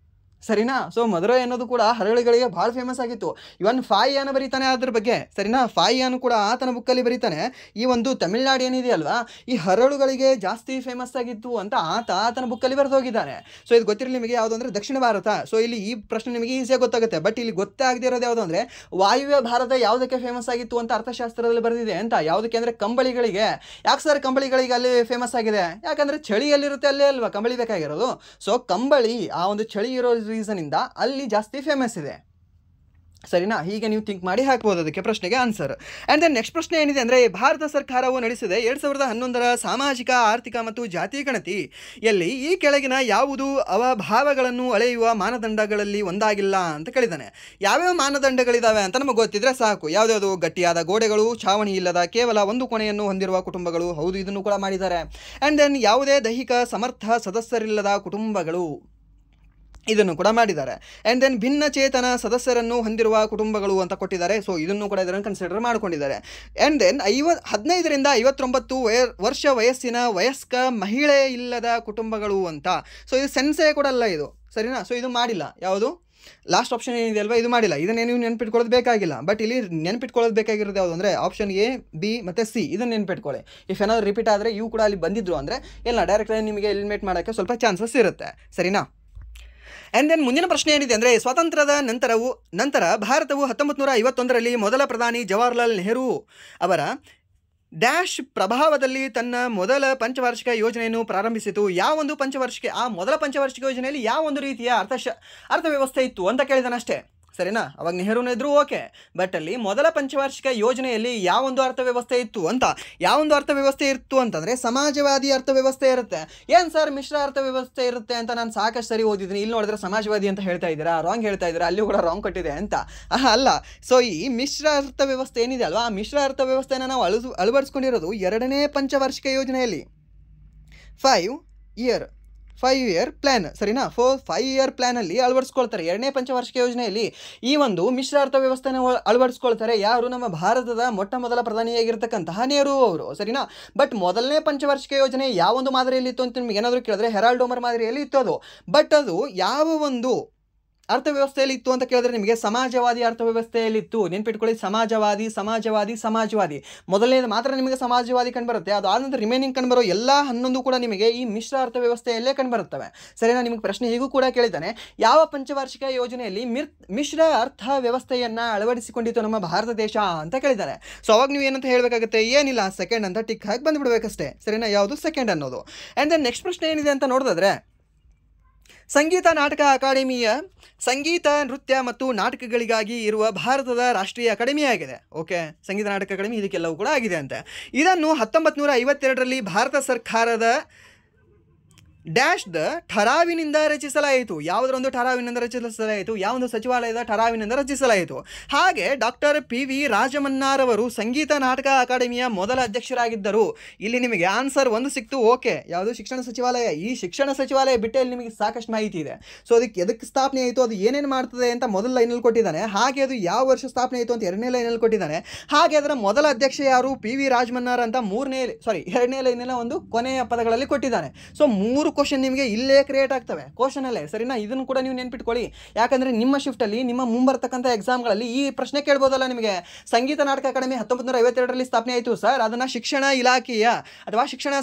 ಸರಿನಾ? ಸೊ ಮಧುರೈ ಅನ್ನೋದು ಕೂಡ ಹರಳುಗಳಿಗೆ ಭಾಳ ಫೇಮಸ್ ಆಗಿತ್ತು. ಇವನ್ ಫಾಯಿಯಾನ ಬರೀತಾನೆ ಅದ್ರ ಬಗ್ಗೆ, ಸರಿನಾ? ಫಾಯಿಯಾನು ಕೂಡ ಆತನ ಬುಕ್ಕಲ್ಲಿ ಬರೀತಾನೆ ಈ ಒಂದು ತಮಿಳ್ನಾಡು ಏನಿದೆಯಲ್ವಾ ಈ ಹರಳುಗಳಿಗೆ ಜಾಸ್ತಿ ಫೇಮಸ್ ಆಗಿತ್ತು ಅಂತ ಆತನ ಬುಕ್ಕಲ್ಲಿ ಬರೆದೋಗಿದ್ದಾನೆ. ಸೊ ಇದು ಗೊತ್ತಿರಲಿ ನಿಮಗೆ ಯಾವುದು ಅಂದರೆ ದಕ್ಷಿಣ ಭಾರತ. ಸೊ ಇಲ್ಲಿ ಈ ಪ್ರಶ್ನೆ ನಿಮಗೆ ಈಸಿಯಾಗಿ ಗೊತ್ತಾಗುತ್ತೆ. ಬಟ್ ಇಲ್ಲಿ ಗೊತ್ತಾಗದೇ ಇರೋದು ಯಾವುದು ಅಂದರೆ ವಾಯುವ್ಯ ಭಾರತ ಯಾವುದಕ್ಕೆ ಫೇಮಸ್ ಆಗಿತ್ತು ಅಂತ ಅರ್ಥಶಾಸ್ತ್ರದಲ್ಲಿ ಬರೆದಿದೆ ಅಂತ. ಯಾವುದಕ್ಕೆ ಅಂದರೆ ಕಂಬಳಿಗಳಿಗೆ. ಯಾಕೆ ಸರ್ ಕಂಬಳಿಗಳಿಗೆ ಅಲ್ಲಿ ಫೇಮಸ್ ಆಗಿದೆ? ಯಾಕಂದರೆ ಚಳಿಯಲ್ಲಿರುತ್ತೆ, ಅಲ್ಲೇ ಅಲ್ವಾ ಕಂಬಳಿ ಬೇಕಾಗಿರೋದು. ಸೊ ಕಂಬಳಿ ಆ ಒಂದು ಚಳಿ ಇರೋ ರೀಸನಿಂದ ಅಲ್ಲಿ ಜಾಸ್ತಿ ಫೇಮಸ್ ಇದೆ, ಸರಿನಾ? ಹೀಗೆ ನೀವು ಥಿಂಕ್ ಮಾಡಿ ಹಾಕ್ಬೋದು ಅದಕ್ಕೆ ಪ್ರಶ್ನೆಗೆ ಆನ್ಸರ್. ಆ್ಯಂಡ್ ದೆನ್ ನೆಕ್ಸ್ಟ್ ಪ್ರಶ್ನೆ ಏನಿದೆ ಅಂದರೆ ಭಾರತ ಸರ್ಕಾರವು ನಡೆಸಿದೆ 2011ರ ಸಾಮಾಜಿಕ ಆರ್ಥಿಕ ಮತ್ತು ಜಾತಿ ಗಣತಿಯಲ್ಲಿ ಈ ಕೆಳಗಿನ ಯಾವುದು ಅವಭಾವಗಳನ್ನು ಅಳೆಯುವ ಮಾನದಂಡಗಳಲ್ಲಿ ಒಂದಾಗಿಲ್ಲ ಅಂತ ಕೇಳಿದ್ದಾನೆ. ಯಾವ್ಯಾವ ಮಾನದಂಡಗಳಿದ್ದಾವೆ ಅಂತ ನಮಗೆ ಗೊತ್ತಿದ್ರೆ ಸಾಕು. ಯಾವುದ್ಯಾವುದು? ಗಟ್ಟಿಯಾದ ಗೋಡೆಗಳು, ಛಾವಣಿ ಇಲ್ಲದ ಕೇವಲ ಒಂದು ಕೊನೆಯನ್ನು ಹೊಂದಿರುವ ಕುಟುಂಬಗಳು, ಹೌದು ಇದನ್ನು ಕೂಡ ಮಾಡಿದ್ದಾರೆ. ಆ್ಯಂಡ್ ದೆನ್ ಯಾವುದೇ ದೈಹಿಕ ಸಮರ್ಥ ಸದಸ್ಯರಿಲ್ಲದ ಕುಟುಂಬಗಳು, ಇದನ್ನು ಕೂಡ ಮಾಡಿದ್ದಾರೆ. ಆ್ಯಂಡ್ ದೆನ್ ಭಿನ್ನ ಚೇತನ ಸದಸ್ಯರನ್ನು ಹೊಂದಿರುವ ಕುಟುಂಬಗಳು ಅಂತ ಕೊಟ್ಟಿದ್ದಾರೆ. ಸೊ ಇದನ್ನು ಕೂಡ ಇದನ್ನು ಕನ್ಸಿಡರ್ ಮಾಡ್ಕೊಂಡಿದ್ದಾರೆ. ಆ್ಯಂಡ್ ದೆನ್ 15ರಿಂದ 59 ವರ್ಷ ವಯಸ್ಸಿನ ವಯಸ್ಕ ಮಹಿಳೆ ಇಲ್ಲದ ಕುಟುಂಬಗಳು ಅಂತ. ಸೊ ಇದು ಸೆನ್ಸೇ ಕೂಡ ಅಲ್ಲ ಇದು, ಸರಿನಾ? ಸೊ ಇದು ಮಾಡಿಲ್ಲ. ಯಾವುದು ಲಾಸ್ಟ್ ಆಪ್ಷನ್ ಏನಿದೆ ಅಲ್ವಾ, ಇದು ಮಾಡಿಲ್ಲ. ಇದನ್ನೇ ನೀವು ನೆನ್ಪಿಟ್ಕೊಳ್ಳೋದು ಬೇಕಾಗಿಲ್ಲ. ಬಟ್ ಇಲ್ಲಿ ನೆನ್ಪಿಟ್ಕೊಳ್ಳೋದು ಬೇಕಾಗಿರೋದು ಯಾವುದು ಅಂದರೆ ಆಪ್ಷನ್ ಎ, ಬಿ ಮತ್ತು ಸಿ. ಇದನ್ನು ನೆನ್ಪಿಟ್ಕೊಳ್ಳಿ. ಇಫ್ ಏನಾದ್ರು ರಿಪೀಟ್ ಆದರೆ ಇವು ಕೂಡ ಅಲ್ಲಿ ಬಂದಿದ್ರು ಅಂದರೆ ಎಲ್ಲ ಡೈರೆಕ್ಟಾಗಿ ನಿಮಗೆ ಎಲಿಮಿನೇಟ್ ಮಾಡೋಕ್ಕೆ ಸ್ವಲ್ಪ ಚಾನ್ಸಸ್ ಇರುತ್ತೆ, ಸರಿನಾ? ಆ್ಯಂಡ್ ದೆನ್ ಮುಂದಿನ ಪ್ರಶ್ನೆ ಏನಿದೆ ಅಂದರೆ ಸ್ವಾತಂತ್ರ್ಯದ ನಂತರ ಭಾರತವು 1951ರಲ್ಲಿ ಮೊದಲ ಪ್ರಧಾನಿ ಜವಾಹರ್ಲಾಲ್ ನೆಹರು ಅವರ ಡ್ಯಾಶ್ ಪ್ರಭಾವದಲ್ಲಿ ತನ್ನ ಮೊದಲ ಪಂಚವಾರ್ಷಿಕ ಯೋಜನೆಯನ್ನು ಪ್ರಾರಂಭಿಸಿತು. ಯಾವೊಂದು ಪಂಚವಾರ್ಷಿಕ, ಆ ಮೊದಲ ಪಂಚವಾರ್ಷಿಕ ಯೋಜನೆಯಲ್ಲಿ ಯಾವೊಂದು ರೀತಿಯ ಅರ್ಥವ್ಯವಸ್ಥೆ ಇತ್ತು ಅಂತ ಕೇಳಿದಾನಷ್ಟೇ, ಸರಿನಾ? ಅವಾಗ ನೆಹರೂನ ಇದ್ರು ಓಕೆ, ಬಟ್ ಅಲ್ಲಿ ಮೊದಲ ಪಂಚವಾರ್ಷಿಕ ಯೋಜನೆಯಲ್ಲಿ ಯಾವೊಂದು ಅರ್ಥವ್ಯವಸ್ಥೆ ಇತ್ತು ಅಂತ. ಯಾವೊಂದು ಅರ್ಥವ್ಯವಸ್ಥೆ ಇತ್ತು ಅಂತಂದರೆ ಸಮಾಜವಾದಿ ಅರ್ಥವ್ಯವಸ್ಥೆ ಇರುತ್ತೆ. ಏನು ಸರ್ ಮಿಶ್ರ ಅರ್ಥವ್ಯವಸ್ಥೆ ಇರುತ್ತೆ ಅಂತ ನಾನು ಸಾಕಷ್ಟು ಸರಿ ಓದಿದ್ದೀನಿ. ಇಲ್ಲಿ ನೋಡಿದ್ರೆ ಸಮಾಜವಾದಿ ಅಂತ ಹೇಳ್ತಾ ಇದ್ದೀರಾ, ರಾಂಗ್ ಹೇಳ್ತಾ ಇದ್ದೀರಾ, ಅಲ್ಲಿಯೂ ಕೂಡ ರಾಂಗ್ ಕೊಟ್ಟಿದೆ ಅಂತ. ಅಲ್ಲ, ಸೊ ಈ ಮಿಶ್ರ ಅರ್ಥವ್ಯವಸ್ಥೆ ಏನಿದೆ ಅಲ್ವಾ, ಆ ಮಿಶ್ರ ಅರ್ಥವ್ಯವಸ್ಥೆನ ನಾವು ಅಳವಡಿಸ್ಕೊಂಡಿರೋದು 2ನೇ ಪಂಚವಾರ್ಷಿಕ ಯೋಜನೆಯಲ್ಲಿ 5 ಇಯರ್ ಪ್ಲ್ಯಾನ್, ಸರಿನಾ? 5 ಇಯರ್ ಪ್ಲ್ಯಾನಲ್ಲಿ ಅಳವಡಿಸ್ಕೊಳ್ತಾರೆ. 2ನೇ ಪಂಚವಾರ್ಷಿಕ ಯೋಜನೆಯಲ್ಲಿ ಈ ಒಂದು ಮಿಶ್ರ ಅರ್ಥವ್ಯವಸ್ಥೆನ ಅಳವಡಿಸ್ಕೊಳ್ತಾರೆ. ಯಾರು? ನಮ್ಮ ಭಾರತದ ಮೊದಲ ಪ್ರಧಾನಿಯಾಗಿರ್ತಕ್ಕಂತಹ ನೆಹರು ಅವರು, ಸರಿನಾ? ಬಟ್ ಮೊದಲನೇ ಪಂಚವಾರ್ಷಿಕ ಯೋಜನೆ ಯಾವೊಂದು ಮಾದರಿಯಲ್ಲಿ ಇತ್ತು ಅಂತ ನಿಮ್ಗೆ ಏನಾದರೂ ಕೇಳಿದ್ರೆ ಹೆರಾಲ್ಡ್ ಓಮರ್ ಮಾದರಿಯಲ್ಲಿ ಇತ್ತು ಅದು. ಬಟ್ ಅದು ಯಾವ ಒಂದು ಅರ್ಥವ್ಯವಸ್ಥೆಯಲ್ಲಿ ಇತ್ತು ಅಂತ ಕೇಳಿದ್ರೆ ನಿಮಗೆ ಸಮಾಜವಾದಿ ಅರ್ಥವ್ಯವಸ್ಥೆಯಲ್ಲಿತ್ತು. ನೆನ್ಪಿಟ್ಕೊಳ್ಳಿ, ಸಮಾಜವಾದಿ. ಮೊದಲನೇದು ಮಾತ್ರ ನಿಮಗೆ ಸಮಾಜವಾದಿ ಕಂಡುಬರುತ್ತೆ. ಅದು ಆದ ನಂತರ ರಿಮೈನಿಂಗ್ ಕಂಡುಬರೋ ಎಲ್ಲ 11 ಕೂಡ ನಿಮಗೆ ಈ ಮಿಶ್ರ ಅರ್ಥವ್ಯವಸ್ಥೆಯಲ್ಲೇ ಕಂಡುಬರುತ್ತವೆ, ಸರಿನಾ? ನಿಮಗೆ ಪ್ರಶ್ನೆ ಹೀಗೂ ಕೂಡ ಕೇಳಿದ್ದಾನೆ, ಯಾವ ಪಂಚವಾರ್ಷಿಕ ಯೋಜನೆಯಲ್ಲಿ ಮಿಶ್ರ ಅರ್ಥ ವ್ಯವಸ್ಥೆಯನ್ನು ಅಳವಡಿಸಿಕೊಂಡಿತ್ತು ನಮ್ಮ ಭಾರತ ದೇಶ ಅಂತ ಕೇಳಿದ್ದಾರೆ. ಸೊ ಅವಾಗ ನೀವು ಏನಂತ ಹೇಳಬೇಕಾಗುತ್ತೆ? ಏನಿಲ್ಲ, ಸೆಕೆಂಡ್ ಅಂತ ಟಿಕ್ ಹಾಕಿ ಬಂದುಬಿಡ್ಬೇಕಷ್ಟೇ, ಸರಿನಾ? ಯಾವುದು? ಸೆಕೆಂಡ್ ಅನ್ನೋದು. ಆ್ಯಂಡ್ ದೆನ್ ನೆಕ್ಸ್ಟ್ ಪ್ರಶ್ನೆ ಏನಿದೆ ಅಂತ ನೋಡಿದ್ರೆ ಸಂಗೀತ ನಾಟಕ ಅಕಾಡೆಮಿಯ ಸಂಗೀತ ನೃತ್ಯ ಮತ್ತು ನಾಟಕಗಳಿಗಾಗಿ ಇರುವ ಭಾರತದ ರಾಷ್ಟ್ರೀಯ ಅಕಾಡೆಮಿಯಾಗಿದೆ. ಓಕೆ, ಸಂಗೀತ ನಾಟಕ ಅಕಾಡೆಮಿ ಇದಕ್ಕೆಲ್ಲವೂ ಕೂಡ ಆಗಿದೆ ಅಂತೆ. ಇದನ್ನು 1952ರಲ್ಲಿ ಭಾರತ ಸರ್ಕಾರದ ಡ್ಯಾಶ್ದ ಠರಾವಿನಿಂದ ರಚಿಸಲಾಯಿತು. ಯಾವುದರೊಂದು ಠರಾವಿನಿಂದ ರಚಿಸಲಾಯಿತು? ಯಾವೊಂದು ಸಚಿವಾಲಯದ ಠರಾವಿನಿಂದ ರಚಿಸಲಾಯಿತು. ಹಾಗೆ ಡಾಕ್ಟರ್ PV ರಾಜಮನ್ನಾರ್ ಅವರು ಸಂಗೀತ ನಾಟಕ ಅಕಾಡೆಮಿಯ ಮೊದಲ ಅಧ್ಯಕ್ಷರಾಗಿದ್ದರು. ಇಲ್ಲಿ ನಿಮಗೆ ಆನ್ಸರ್ ಒಂದು ಸಿಕ್ತು, ಓಕೆ. ಯಾವುದು? ಶಿಕ್ಷಣ ಸಚಿವಾಲಯ. ಈ ಶಿಕ್ಷಣ ಸಚಿವಾಲಯ ಬಿಟ್ಟಲ್ಲಿ ನಿಮಗೆ ಸಾಕಷ್ಟು ಮಾಹಿತಿ ಇದೆ. ಸೊ ಎದಕ್ಕೆ ಸ್ಥಾಪನೆ ಆಯಿತು, ಅದು ಏನೇನು ಮಾಡ್ತದೆ ಅಂತ ಮೊದಲ ಲೈನಲ್ಲಿ ಕೊಟ್ಟಿದ್ದಾನೆ. ಹಾಗೆ ಅದು ಯಾವ ವರ್ಷ ಸ್ಥಾಪನೆ ಆಯಿತು ಅಂತ 2ನೇ ಲೈನಲ್ಲಿ ಕೊಟ್ಟಿದ್ದಾನೆ. ಹಾಗೆ ಅದರ ಮೊದಲ ಅಧ್ಯಕ್ಷ ಯಾರು? PV ರಾಜಮನ್ನಾರ್ ಅಂತ 2ನೇ ಲೈನಿನ ಒಂದು ಕೊನೆಯ ಪದಗಳಲ್ಲಿ ಕೊಟ್ಟಿದ್ದಾನೆ. ಸೊ 3 ಕ್ವಶನ್ ನಿಮಗೆ ಇಲ್ಲೇ ಕ್ರಿಯೇಟ್ ಆಗ್ತವೆ, ಕ್ವಶನಲ್ಲೇ, ಸರಿನಾ? ಇದನ್ನು ಕೂಡ ನೀವು ನೆನ್ಪಿಟ್ಕೊಳ್ಳಿ. ಯಾಕಂದರೆ ನಿಮ್ಮ ಶಿಫ್ಟಲ್ಲಿ ನಿಮ್ಮ ಮುಂಬರ್ತಕ್ಕಂಥ ಎಕ್ಸಾಮ್ಗಳಲ್ಲಿ ಈ ಪ್ರಶ್ನೆ ಕೇಳ್ಬೋದಲ್ಲ ನಿಮಗೆ. ಸಂಗೀತ ನಾಟಕ ಅಕಾಡೆಮಿ 1952ರಲ್ಲಿ ಸ್ಥಾಪನೆ ಆಯಿತು ಸರ್, ಅದನ್ನು ಶಿಕ್ಷಣ ಇಲಾಖೆಯ ಅಥವಾ ಶಿಕ್ಷಣ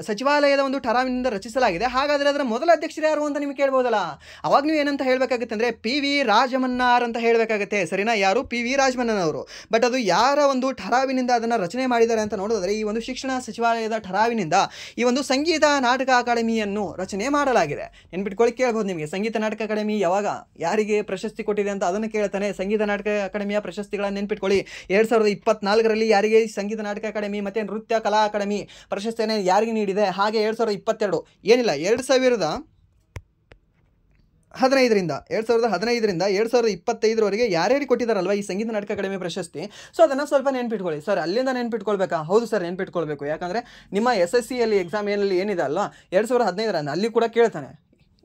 ಸಚಿವಾಲಯದ ಒಂದು ಠರಾವಿನಿಂದ ರಚಿಸಲಾಗಿದೆ. ಹಾಗಾದರೆ ಅದರ ಮೊದಲ ಅಧ್ಯಕ್ಷರು ಯಾರು ಅಂತ ನಿಮಗೆ ಕೇಳ್ಬೋದಲ್ಲ. ಅವಾಗ ನೀವು ಏನಂತ ಹೇಳಬೇಕಾಗುತ್ತೆ ಅಂದರೆ PV ರಾಜಮನ್ನಾರ್ ಅಂತ ಹೇಳಬೇಕಾಗುತ್ತೆ, ಸರಿನಾ? ಯಾರು? PV ರಾಜಮನ್ನಾರ್ ಅವರು. ಬಟ್ ಅದು ಯಾರ ಒಂದು ಠರಾವಿನಿಂದ ಅದನ್ನು ರಚನೆ ಮಾಡಿದ್ದಾರೆ ಅಂತ ನೋಡಿದ್ರೆ ಈ ಒಂದು ಶಿಕ್ಷಣ ಸಚಿವಾಲಯದ ಠರಾವಿನಿಂದ ಈ ಒಂದು ಸಂಗೀತ ನಾಟಕ ಅಕಾಡೆಮಿಯನ್ನು ನಾಟಕಗಳನ್ನು ರಚನೆ ಮಾಡಲಾಗಿದೆ. ನೆನ್ಪಿಟ್ಕೊಳ್ಳಿ, ಕೇಳ್ಬೋದು ನಿಮಗೆ ಸಂಗೀತ ನಾಟಕ ಅಕಾಡೆಮಿ ಯಾವಾಗ ಯಾರಿಗೆ ಪ್ರಶಸ್ತಿ ಕೊಟ್ಟಿದೆ ಅಂತ ಅದನ್ನು ಕೇಳ್ತಾನೆ. ಸಂಗೀತ ನಾಟಕ ಅಕಾಡೆಮಿಯ ಪ್ರಶಸ್ತಿಗಳನ್ನು ನೆನ್ಪಿಟ್ಕೊಳ್ಳಿ. 2024ರಲ್ಲಿ ಯಾರಿಗೆ ಸಂಗೀತ ನಾಟಕ ಅಕಾಡೆಮಿ ಮತ್ತು ನೃತ್ಯ ಕಲಾ ಅಕಾಡೆಮಿ ಪ್ರಶಸ್ತಿಯನ್ನು ಯಾರಿಗೆ ನೀಡಿದೆ, ಹಾಗೆ 2022 ಏನಿಲ್ಲ 2015ರಿಂದ 2025ರವರೆಗೆ ಯಾರ್ಯಾರಿಗೆ ಕೊಟ್ಟಿದ್ದಾರಲ್ವ ಈ ಸಂಗೀತ ನಾಟಕ ಅಕಾಡೆಮಿ ಪ್ರಶಸ್ತಿ. ಸೊ ಅದನ್ನು ಸ್ವಲ್ಪ ನೆನ್ಪಿಟ್ಕೊಳ್ಳಿ. ಸರ್ ಅಲ್ಲಿಂದ ನೆನ್ಪಿಟ್ಕೊಳ್ಬೇಕಾ? ಹೌದು ಸರ್, ನೆನ್ಪಿಟ್ಕೊಳ್ಬೇಕು. ಯಾಕಂದರೆ ನಿಮ್ಮ SSCಯಲ್ಲಿ ಎಕ್ಸಾಮ್ ಏನಿದೆ ಅಲ್ವಾ 2015 ಅಲ್ಲಿ ಕೂಡ ಕೇಳ್ತಾನೆ.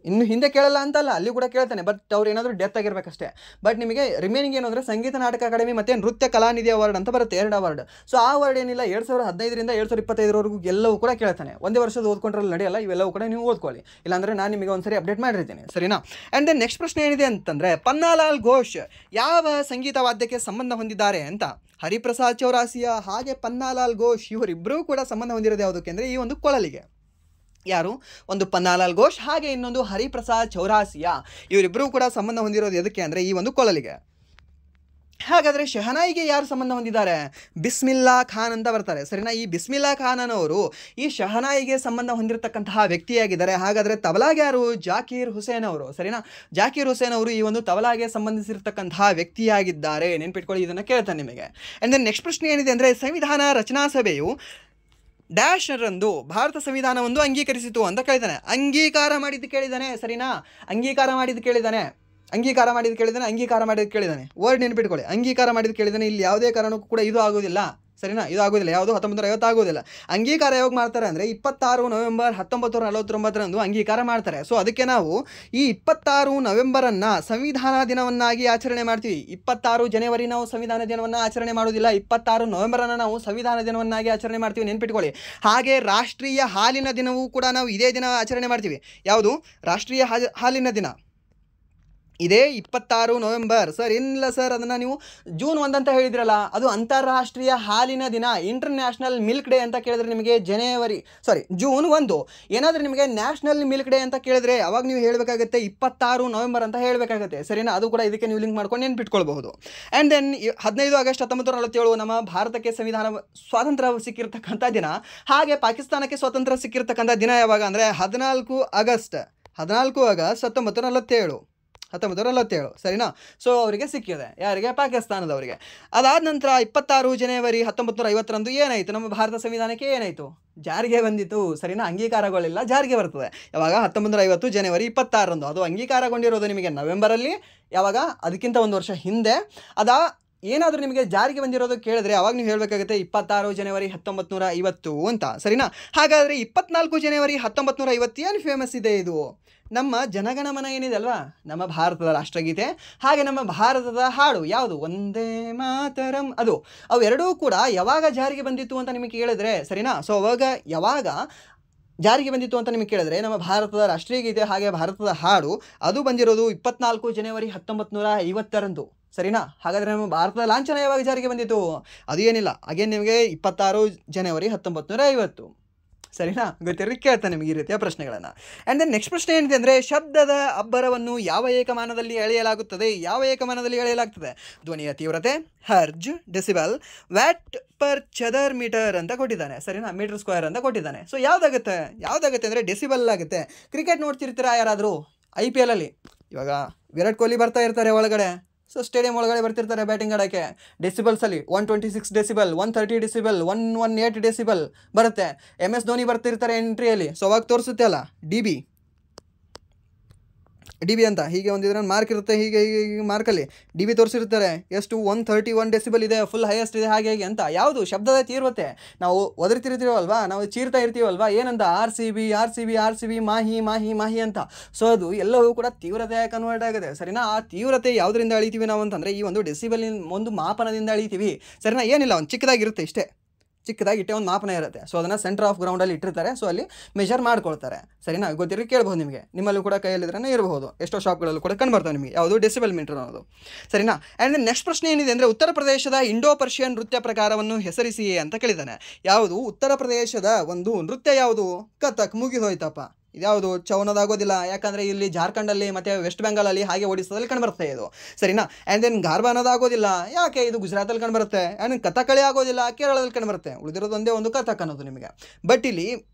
ಇನ್ನು ಹಿಂದೆ ಕೇಳಲ್ಲ ಅಂತಲ್ಲ, ಅಲ್ಲಿ ಕೂಡ ಕೇಳ್ತಾನೆ. ಬಟ್ ಅವ್ರು ಏನಾದರೂ ಡೆತ್ ಆಗಿರಬೇಕಷ್ಟೇ. ಬಟ್ ನಿಮಗೆ ರಿಮೈನಿಂಗ್ ಏನು ಅಂದರೆ ಸಂಗೀತ ನಾಟಕ ಅಕಾಡೆಮಿ ಮತ್ತು ನೃತ್ಯ ಕಲಾನಿಧಿ ಅವಾರ್ಡ್ ಅಂತ ಬರುತ್ತೆ, 2 ಅವಾರ್ಡ್. ಸೊ ಆ ಅವಾರ್ಡ್ ಏನಿಲ್ಲ 2015ರಿಂದ 2025ರವರೆಗೂ ಎಲ್ಲವೂ ಕೂಡ ಕೇಳ್ತಾನೆ. ಒಂದೇ ವರ್ಷದ ಓದ್ಕೊಂಡ್ರಲ್ಲಿ ನಡೆಯಲ್ಲ, ಇವೆಲ್ಲವೂ ಕೂಡ ನೀವು ಓದ್ಕೊಳ್ಳಿ. ಇಲ್ಲಾಂದರೆ ನಾನು ನಿಮಗೆ ಒಂದ್ಸರಿ ಅಪ್ಡೇಟ್ ಮಾಡಿರ್ತೀನಿ, ಸರಿನಾ? ಆ್ಯಂಡ್ ದೆನ್ ನೆಕ್ಸ್ಟ್ ಪ್ರಶ್ನೆ ಏನಿದೆ ಅಂತಂದರೆ ಪನ್ನಾಲಾಲ್ ಘೋಷ್ ಯಾವ ಸಂಗೀತ ವಾದ್ಯಕ್ಕೆ ಸಂಬಂಧ ಹೊಂದಿದ್ದಾರೆ ಅಂತ. ಹರಿಪ್ರಸಾದ್ ಚೌರಾಸಿಯಾ ಹಾಗೆ ಪನ್ನಾಲಾಲ್ ಘೋಷ್ ಇವರಿಬ್ಬರೂ ಕೂಡ ಸಂಬಂಧ ಹೊಂದಿರೋದು ಯಾವುದಕ್ಕೆ ಅಂದರೆ ಈ ಒಂದು ಕೊಳಲಿಗೆ. ಯಾರು? ಒಂದು ಪನ್ನಾಲಾಲ್ ಘೋಷ್ ಹಾಗೆ ಇನ್ನೊಂದು ಹರಿಪ್ರಸಾದ್ ಚೌರಾಸಿಯಾ. ಇವರಿಬ್ಬರೂ ಕೂಡ ಸಂಬಂಧ ಹೊಂದಿರೋದು ಎದಕ್ಕೆ ಅಂದರೆ ಈ ಒಂದು ಕೊಳಲಿಗೆ. ಹಾಗಾದರೆ ಶಹನಾಯಿಗೆ ಯಾರು ಸಂಬಂಧ ಹೊಂದಿದ್ದಾರೆ? ಬಿಸ್ಮಿಲ್ಲಾ ಖಾನ್ ಅಂತ ಬರ್ತಾರೆ, ಸರಿನಾ? ಈ ಬಿಸ್ಮಿಲ್ಲಾ ಖಾನ್ ಅನ್ನೋರು ಈ ಶಹನಾಯಿಗೆ ಸಂಬಂಧ ಹೊಂದಿರತಕ್ಕಂತಹ ವ್ಯಕ್ತಿಯಾಗಿದ್ದಾರೆ. ಹಾಗಾದರೆ ತಬಲಾಗೆ ಯಾರು? ಜಾಕೀರ್ ಹುಸೇನ್ ಅವರು, ಸರಿನಾ? ಜಾಕೀರ್ ಹುಸೇನ್ ಅವರು ಈ ಒಂದು ತಬಲಾಗೆ ಸಂಬಂಧಿಸಿರ್ತಕ್ಕಂತಹ ವ್ಯಕ್ತಿಯಾಗಿದ್ದಾರೆ. ನೆನ್ಪಿಟ್ಕೊಳ್ಳಿ, ಇದನ್ನು ಕೇಳ್ತಾನೆ ನಿಮಗೆ. ಆ್ಯಂಡ್ ದೆನ್ ನೆಕ್ಸ್ಟ್ ಪ್ರಶ್ನೆ ಏನಿದೆ ಅಂದರೆ ಸಂವಿಧಾನ ರಚನಾ ಸಭೆಯು ಡ್ಯಾಶ್ ರಂದು ಭಾರತ ಸಂವಿಧಾನವೊಂದು ಅಂಗೀಕರಿಸಿತು ಅಂತ ಕೇಳಿದ್ದಾನೆ. ಅಂಗೀಕಾರ ಮಾಡಿದ್ದು ಕೇಳಿದ್ದಾನೆ, ಸರಿನಾ? ಅಂಗೀಕಾರ ಮಾಡಿದ್ದು ಕೇಳಿದ್ದಾನೆ. ವರ್ಡ್ ನೆನ್ಪಿಟ್ಕೊಳ್ಳಿ, ಅಂಗೀಕಾರ ಮಾಡಿದ್ದು ಕೇಳಿದ್ದಾನೆ. ಇಲ್ಲಿ ಯಾವುದೇ ಕಾರಣಕ್ಕೂ ಕೂಡ ಇದು ಆಗೋದಿಲ್ಲ, ಸರಿನಾ? ಇದು ಆಗೋದಿಲ್ಲ, ಯಾವುದು 1950 ಆಗೋದಿಲ್ಲ. ಅಂಗೀಕಾರ ಯಾವಾಗ ಮಾಡ್ತಾರೆ ಅಂದರೆ 26 ನವೆಂಬರ್ 1949ರಂದು ಅಂಗೀಕಾರ ಮಾಡ್ತಾರೆ. ಸೊ ಅದಕ್ಕೆ ನಾವು ಈ 26 ನವೆಂಬರನ್ನು ಸಂವಿಧಾನ ದಿನವನ್ನಾಗಿ ಆಚರಣೆ ಮಾಡ್ತೀವಿ. 26 ಜನವರಿ ನಾವು ಸಂವಿಧಾನ ದಿನವನ್ನು ಆಚರಣೆ ಮಾಡೋದಿಲ್ಲ, 26 ನವೆಂಬರನ್ನು ನಾವು ಸಂವಿಧಾನ ದಿನವನ್ನಾಗಿ ಆಚರಣೆ ಮಾಡ್ತೀವಿ, ನೆನ್ಪಿಟ್ಕೊಳ್ಳಿ. ಹಾಗೆ ರಾಷ್ಟ್ರೀಯ ಹಾಲಿನ ದಿನವೂ ಕೂಡ ನಾವು ಇದೇ ದಿನ ಆಚರಣೆ ಮಾಡ್ತೀವಿ. ಯಾವುದು? ರಾಷ್ಟ್ರೀಯ ಹಾಲಿನ ದಿನ ಇದೇ 26 ನವೆಂಬರ್. ಸರ್ ಏನಿಲ್ಲ ಸರ್, ಅದನ್ನು ನೀವು ಜೂನ್ 1 ಅಂತ ಹೇಳಿದ್ರಲ್ಲ, ಅದು ಅಂತಾರಾಷ್ಟ್ರೀಯ ಹಾಲಿನ ದಿನ, ಇಂಟರ್ನ್ಯಾಷನಲ್ ಮಿಲ್ಕ್ ಡೇ ಅಂತ ಕೇಳಿದ್ರೆ ನಿಮಗೆ ಜೂನ್ 1. ಏನಾದರೂ ನಿಮಗೆ ನ್ಯಾಷನಲ್ ಮಿಲ್ಕ್ ಡೇ ಅಂತ ಕೇಳಿದ್ರೆ ಅವಾಗ ನೀವು ಹೇಳಬೇಕಾಗುತ್ತೆ 26 ನವೆಂಬರ್ ಅಂತ ಹೇಳಬೇಕಾಗುತ್ತೆ, ಸರಿನಾ? ಅದು ಕೂಡ ಇದಕ್ಕೆ ನೀವು ಲಿಂಕ್ ಮಾಡ್ಕೊಂಡು ನೆನ್ಪಿಟ್ಕೊಳ್ಬಹುದು. ಆ್ಯಂಡ್ ದೆನ್ 15 ಆಗಸ್ಟ್ 1947 ನಮ್ಮ ಭಾರತಕ್ಕೆ ಸಂವಿಧಾನ ಸ್ವಾತಂತ್ರ್ಯ ಸಿಕ್ಕಿರ್ತಕ್ಕಂಥ ದಿನ. ಹಾಗೆ ಪಾಕಿಸ್ತಾನಕ್ಕೆ ಸ್ವಾತಂತ್ರ್ಯ ಸಿಕ್ಕಿರ್ತಕ್ಕಂಥ ದಿನ ಯಾವಾಗ ಅಂದರೆ 14 ಆಗಸ್ಟ್ 1947, ಸರಿನಾ? ಸೊ ಅವರಿಗೆ ಸಿಕ್ಕಿದೆ, ಯಾರಿಗೆ? ಪಾಕಿಸ್ತಾನದವರಿಗೆ. ಅದಾದ ನಂತರ 26 ಜನವರಿ 1950ರಂದು ಏನಾಯಿತು? ನಮ್ಮ ಭಾರತ ಸಂವಿಧಾನಕ್ಕೆ ಏನಾಯಿತು? ಜಾರಿಗೆ ಬಂದಿತ್ತು, ಸರಿನಾ? ಅಂಗೀಕಾರಗಳಿಲ್ಲ, ಜಾರಿಗೆ ಬರ್ತದೆ ಯಾವಾಗ? 1950 ಜನವರಿ 26ರಂದು. ಅದು ಅಂಗೀಕಾರಗೊಂಡಿರೋದು ನಿಮಗೆ ನವೆಂಬರಲ್ಲಿ, ಯಾವಾಗ? ಅದಕ್ಕಿಂತ ಒಂದು ವರ್ಷ ಹಿಂದೆ. ಏನಾದರೂ ನಿಮಗೆ ಜಾರಿಗೆ ಬಂದಿರೋದು ಕೇಳಿದ್ರೆ ಅವಾಗ ನೀವು ಹೇಳಬೇಕಾಗುತ್ತೆ 26 ಜನವರಿ 1950 ಅಂತ, ಸರಿನಾ? ಹಾಗಾದರೆ 24 ಜನವರಿ 1950 ಏನು ಫೇಮಸ್ ಇದೆ? ಇದು ನಮ್ಮ ಜನಗಣಮನ ಏನಿದೆ ಅಲ್ವಾ, ನಮ್ಮ ಭಾರತದ ರಾಷ್ಟ್ರಗೀತೆ, ಹಾಗೆ ನಮ್ಮ ಭಾರತದ ಹಾಡು ಯಾವುದು? ವಂದೇ ಮಾತರಂ. ಅವೆರಡೂ ಕೂಡ ಯಾವಾಗ ಜಾರಿಗೆ ಬಂದಿತ್ತು ಅಂತ ನಿಮಗೆ ಕೇಳಿದ್ರೆ, ಸರಿನಾ? ಸೊ ಅವಾಗ ಯಾವಾಗ ಜಾರಿಗೆ ಬಂದಿತ್ತು ಅಂತ ನಿಮಗೆ ಕೇಳಿದ್ರೆ ನಮ್ಮ ಭಾರತದ ರಾಷ್ಟ್ರೀಯ ಗೀತೆ ಹಾಗೆ ಭಾರತದ ಹಾಡು ಅದು ಬಂದಿರೋದು 24 ಜನವರಿ 1950ರಂದು, ಸರಿನಾ? ಹಾಗಾದರೆ ನಮ್ಮ ಭಾರತದ ಲಾಂಛನ ಯಾವಾಗ ಜಾರಿಗೆ ಬಂದಿತ್ತು? ಅದು ಏನಿಲ್ಲ, ಅಗೇನ್ ನಿಮಗೆ 26 ಜನವರಿ 1950, ಸರಿನಾ? ಗೊತ್ತಿರಲಿ, ಕೇಳ್ತಾನೆ ನಿಮಗೆ ಈ ರೀತಿಯ ಪ್ರಶ್ನೆಗಳನ್ನು. ಆ್ಯಂಡ್ ದೆನ್ ನೆಕ್ಸ್ಟ್ ಪ್ರಶ್ನೆ ಏನಿದೆ ಅಂದರೆ ಶಬ್ದದ ಅಬ್ಬರವನ್ನು ಯಾವ ಏಕಮಾನದಲ್ಲಿ ಅಳೆಯಲಾಗುತ್ತದೆ? ಧ್ವನಿಯ ತೀವ್ರತೆ, ಹರ್ಜ್, ಡೆಸಿಬಲ್, ವ್ಯಾಟ್ ಪರ್ ಚದರ್ ಮೀಟರ್ ಅಂತ ಕೊಟ್ಟಿದ್ದಾನೆ, ಸರಿನಾ? ಮೀಟರ್ ಸ್ಕ್ವೇರ್ ಅಂತ ಕೊಟ್ಟಿದ್ದಾನೆ. ಸೊ ಯಾವುದಾಗುತ್ತೆ ಅಂದರೆ ಡೆಸಿಬಲ್ ಆಗುತ್ತೆ. ಕ್ರಿಕೆಟ್ ನೋಡ್ತಿರ್ತೀರಾ ಯಾರಾದರೂ? IPL ಅಲ್ಲಿ ಇವಾಗ ವಿರಾಟ್ ಕೊಹ್ಲಿ ಬರ್ತಾ ಇರ್ತಾರೆ ಒಳಗಡೆ. ಸೊ ಸ್ಟೇಡಿಯಂ ಒಳಗಡೆ ಬರ್ತಿರ್ತಾರೆ ಬ್ಯಾಟಿಂಗ್ ಆಡೋಕ್ಕೆ. ಡೆಸಿಬಲ್ಸಲ್ಲಿ 126 ಡೆಸಿಬಲ್, 130 ಡೆಸಿಬಲ್, 118 ಡೆಸಿಬಲ್ ಬರುತ್ತೆ. MS ಧೋನಿ ಬರ್ತಿರ್ತಾರೆ ಎಂಟ್ರಿಯಲ್ಲಿ. ಸೊ ಅವಾಗ ತೋರಿಸುತ್ತೆ ಅಲ್ಲ ಡಿ ಬಿ ಅಂತ, ಹೀಗೆ ಒಂದಿದ್ರೆ ಮಾರ್ಕ್ ಇರುತ್ತೆ, ಹೀಗೆ ಮಾರ್ಕಲ್ಲಿ DB ತೋರಿಸಿರ್ತಾರೆ. ಎಷ್ಟು? 131 ಡೆಸಿಬಲ್ ಇದೆ, ಫುಲ್ ಹೈಯೆಸ್ಟ್ ಇದೆ, ಹಾಗೆ ಅಂತ. ಯಾವುದು? ಶಬ್ದದ ತೀವ್ರತೆ. ನಾವು ಒದರ್ತಿರ್ತೀವಲ್ವಾ, ನಾವು ಚೀರ್ತಾ ಇರ್ತೀವಲ್ವಾ, ಏನಂತ? RCB ಮಾಹಿ ಅಂತ. ಸೊ ಅದು ಎಲ್ಲವೂ ಕೂಡ ತೀವ್ರತೆ ಕನ್ವರ್ಟ್ ಆಗುತ್ತೆ, ಸರಿನಾ? ಆ ತೀವ್ರತೆ ಯಾವುದರಿಂದ ಅಳಿತೀವಿ ನಾವು ಅಂತಂದರೆ ಈ ಒಂದು ಡೆಸಿಬಲ್ ಒಂದು ಮಾಪನದಿಂದ ಅಳಿತೀವಿ, ಸರಿನಾ? ಏನಿಲ್ಲ, ಒಂದು ಚಿಕ್ಕದಾಗಿರುತ್ತೆ, ಇಷ್ಟೇ ಚಿಕ್ಕದಾಗಿ ಇಟ್ಟೆ ಒಂದು ಮಾಪನ ಇರುತ್ತೆ. ಸೊ ಅದನ್ನು ಸೆಂಟರ್ ಆಫ್ ಗ್ರೌಂಡಲ್ಲಿ ಇಟ್ಟಿರ್ತಾರೆ. ಸೊ ಅಲ್ಲಿ ಮೆಜರ್ ಮಾಡ್ಕೊಳ್ತಾರೆ, ಸರಿನಾ? ಗೊತ್ತಿರೋ ಕೇಳ್ಬೋದು ನಿಮಗೆ, ನಿಮ್ಮಲ್ಲೂ ಕೂಡ ಕೈಯಲ್ಲಿದ್ರೇ ಇರಬಹುದು, ಎಷ್ಟೋ ಶಾಪ್ಗಳಲ್ಲೂ ಕೂಡ ಕಂಡುಬರ್ತವೆ ನಿಮಗೆ ಯಾವುದು ಡೆಸಿಬಲ್ ಮೀಟರ್ ಅನ್ನೋದು, ಸರಿನಾ? ಆ್ಯಂಡ್ ನೆಕ್ಸ್ಟ್ ಪ್ರಶ್ನೆ ಏನಿದೆ ಅಂದರೆ ಉತ್ತರ ಪ್ರದೇಶದ ಇಂಡೋ ಪರ್ಷಿಯನ್ ನೃತ್ಯ ಪ್ರಕಾರವನ್ನು ಹೆಸರಿಸಿಯೇ ಅಂತ ಕೇಳಿದ್ದಾನೆ. ಯಾವುದು ಉತ್ತರ ಪ್ರದೇಶದ ಒಂದು ನೃತ್ಯ? ಯಾವುದು? ಕಥಕ್. ಮುಗಿದೋಯ್ತಪ್ಪ. ಇದ್ಯಾವುದು ಚೌನದಾಗೋದಿಲ್ಲ, ಯಾಕಂದರೆ ಇಲ್ಲಿ ಜಾರ್ಖಂಡಲ್ಲಿ ಮತ್ತು ವೆಸ್ಟ್ ಬೆಂಗಾಲಲ್ಲಿ ಹಾಗೆ ಒಡಿಸ್ಸಾದಲ್ಲಿ ಕಂಡುಬರುತ್ತೆ ಇದು, ಸರಿನಾ. ಆ್ಯಂಡ್ ದೆನ್ ಗಾರ್ಬಾ ಅನ್ನೋದಾಗೋದಿಲ್ಲ, ಯಾಕೆ ಇದು ಗುಜರಾತಲ್ಲಿ ಕಂಡುಬರುತ್ತೆ. ಆ್ಯಂಡ್ ಕಥಕಳಿ ಆಗೋದಿಲ್ಲ, ಕೇರಳದಲ್ಲಿ ಕಂಡುಬರುತ್ತೆ. ಉಳಿದಿರೋದು ಒಂದೇ ಒಂದು ಕಥಕ್ ಅನ್ನೋದು ನಿಮಗೆ. ಬಟ್ ಇಲ್ಲಿ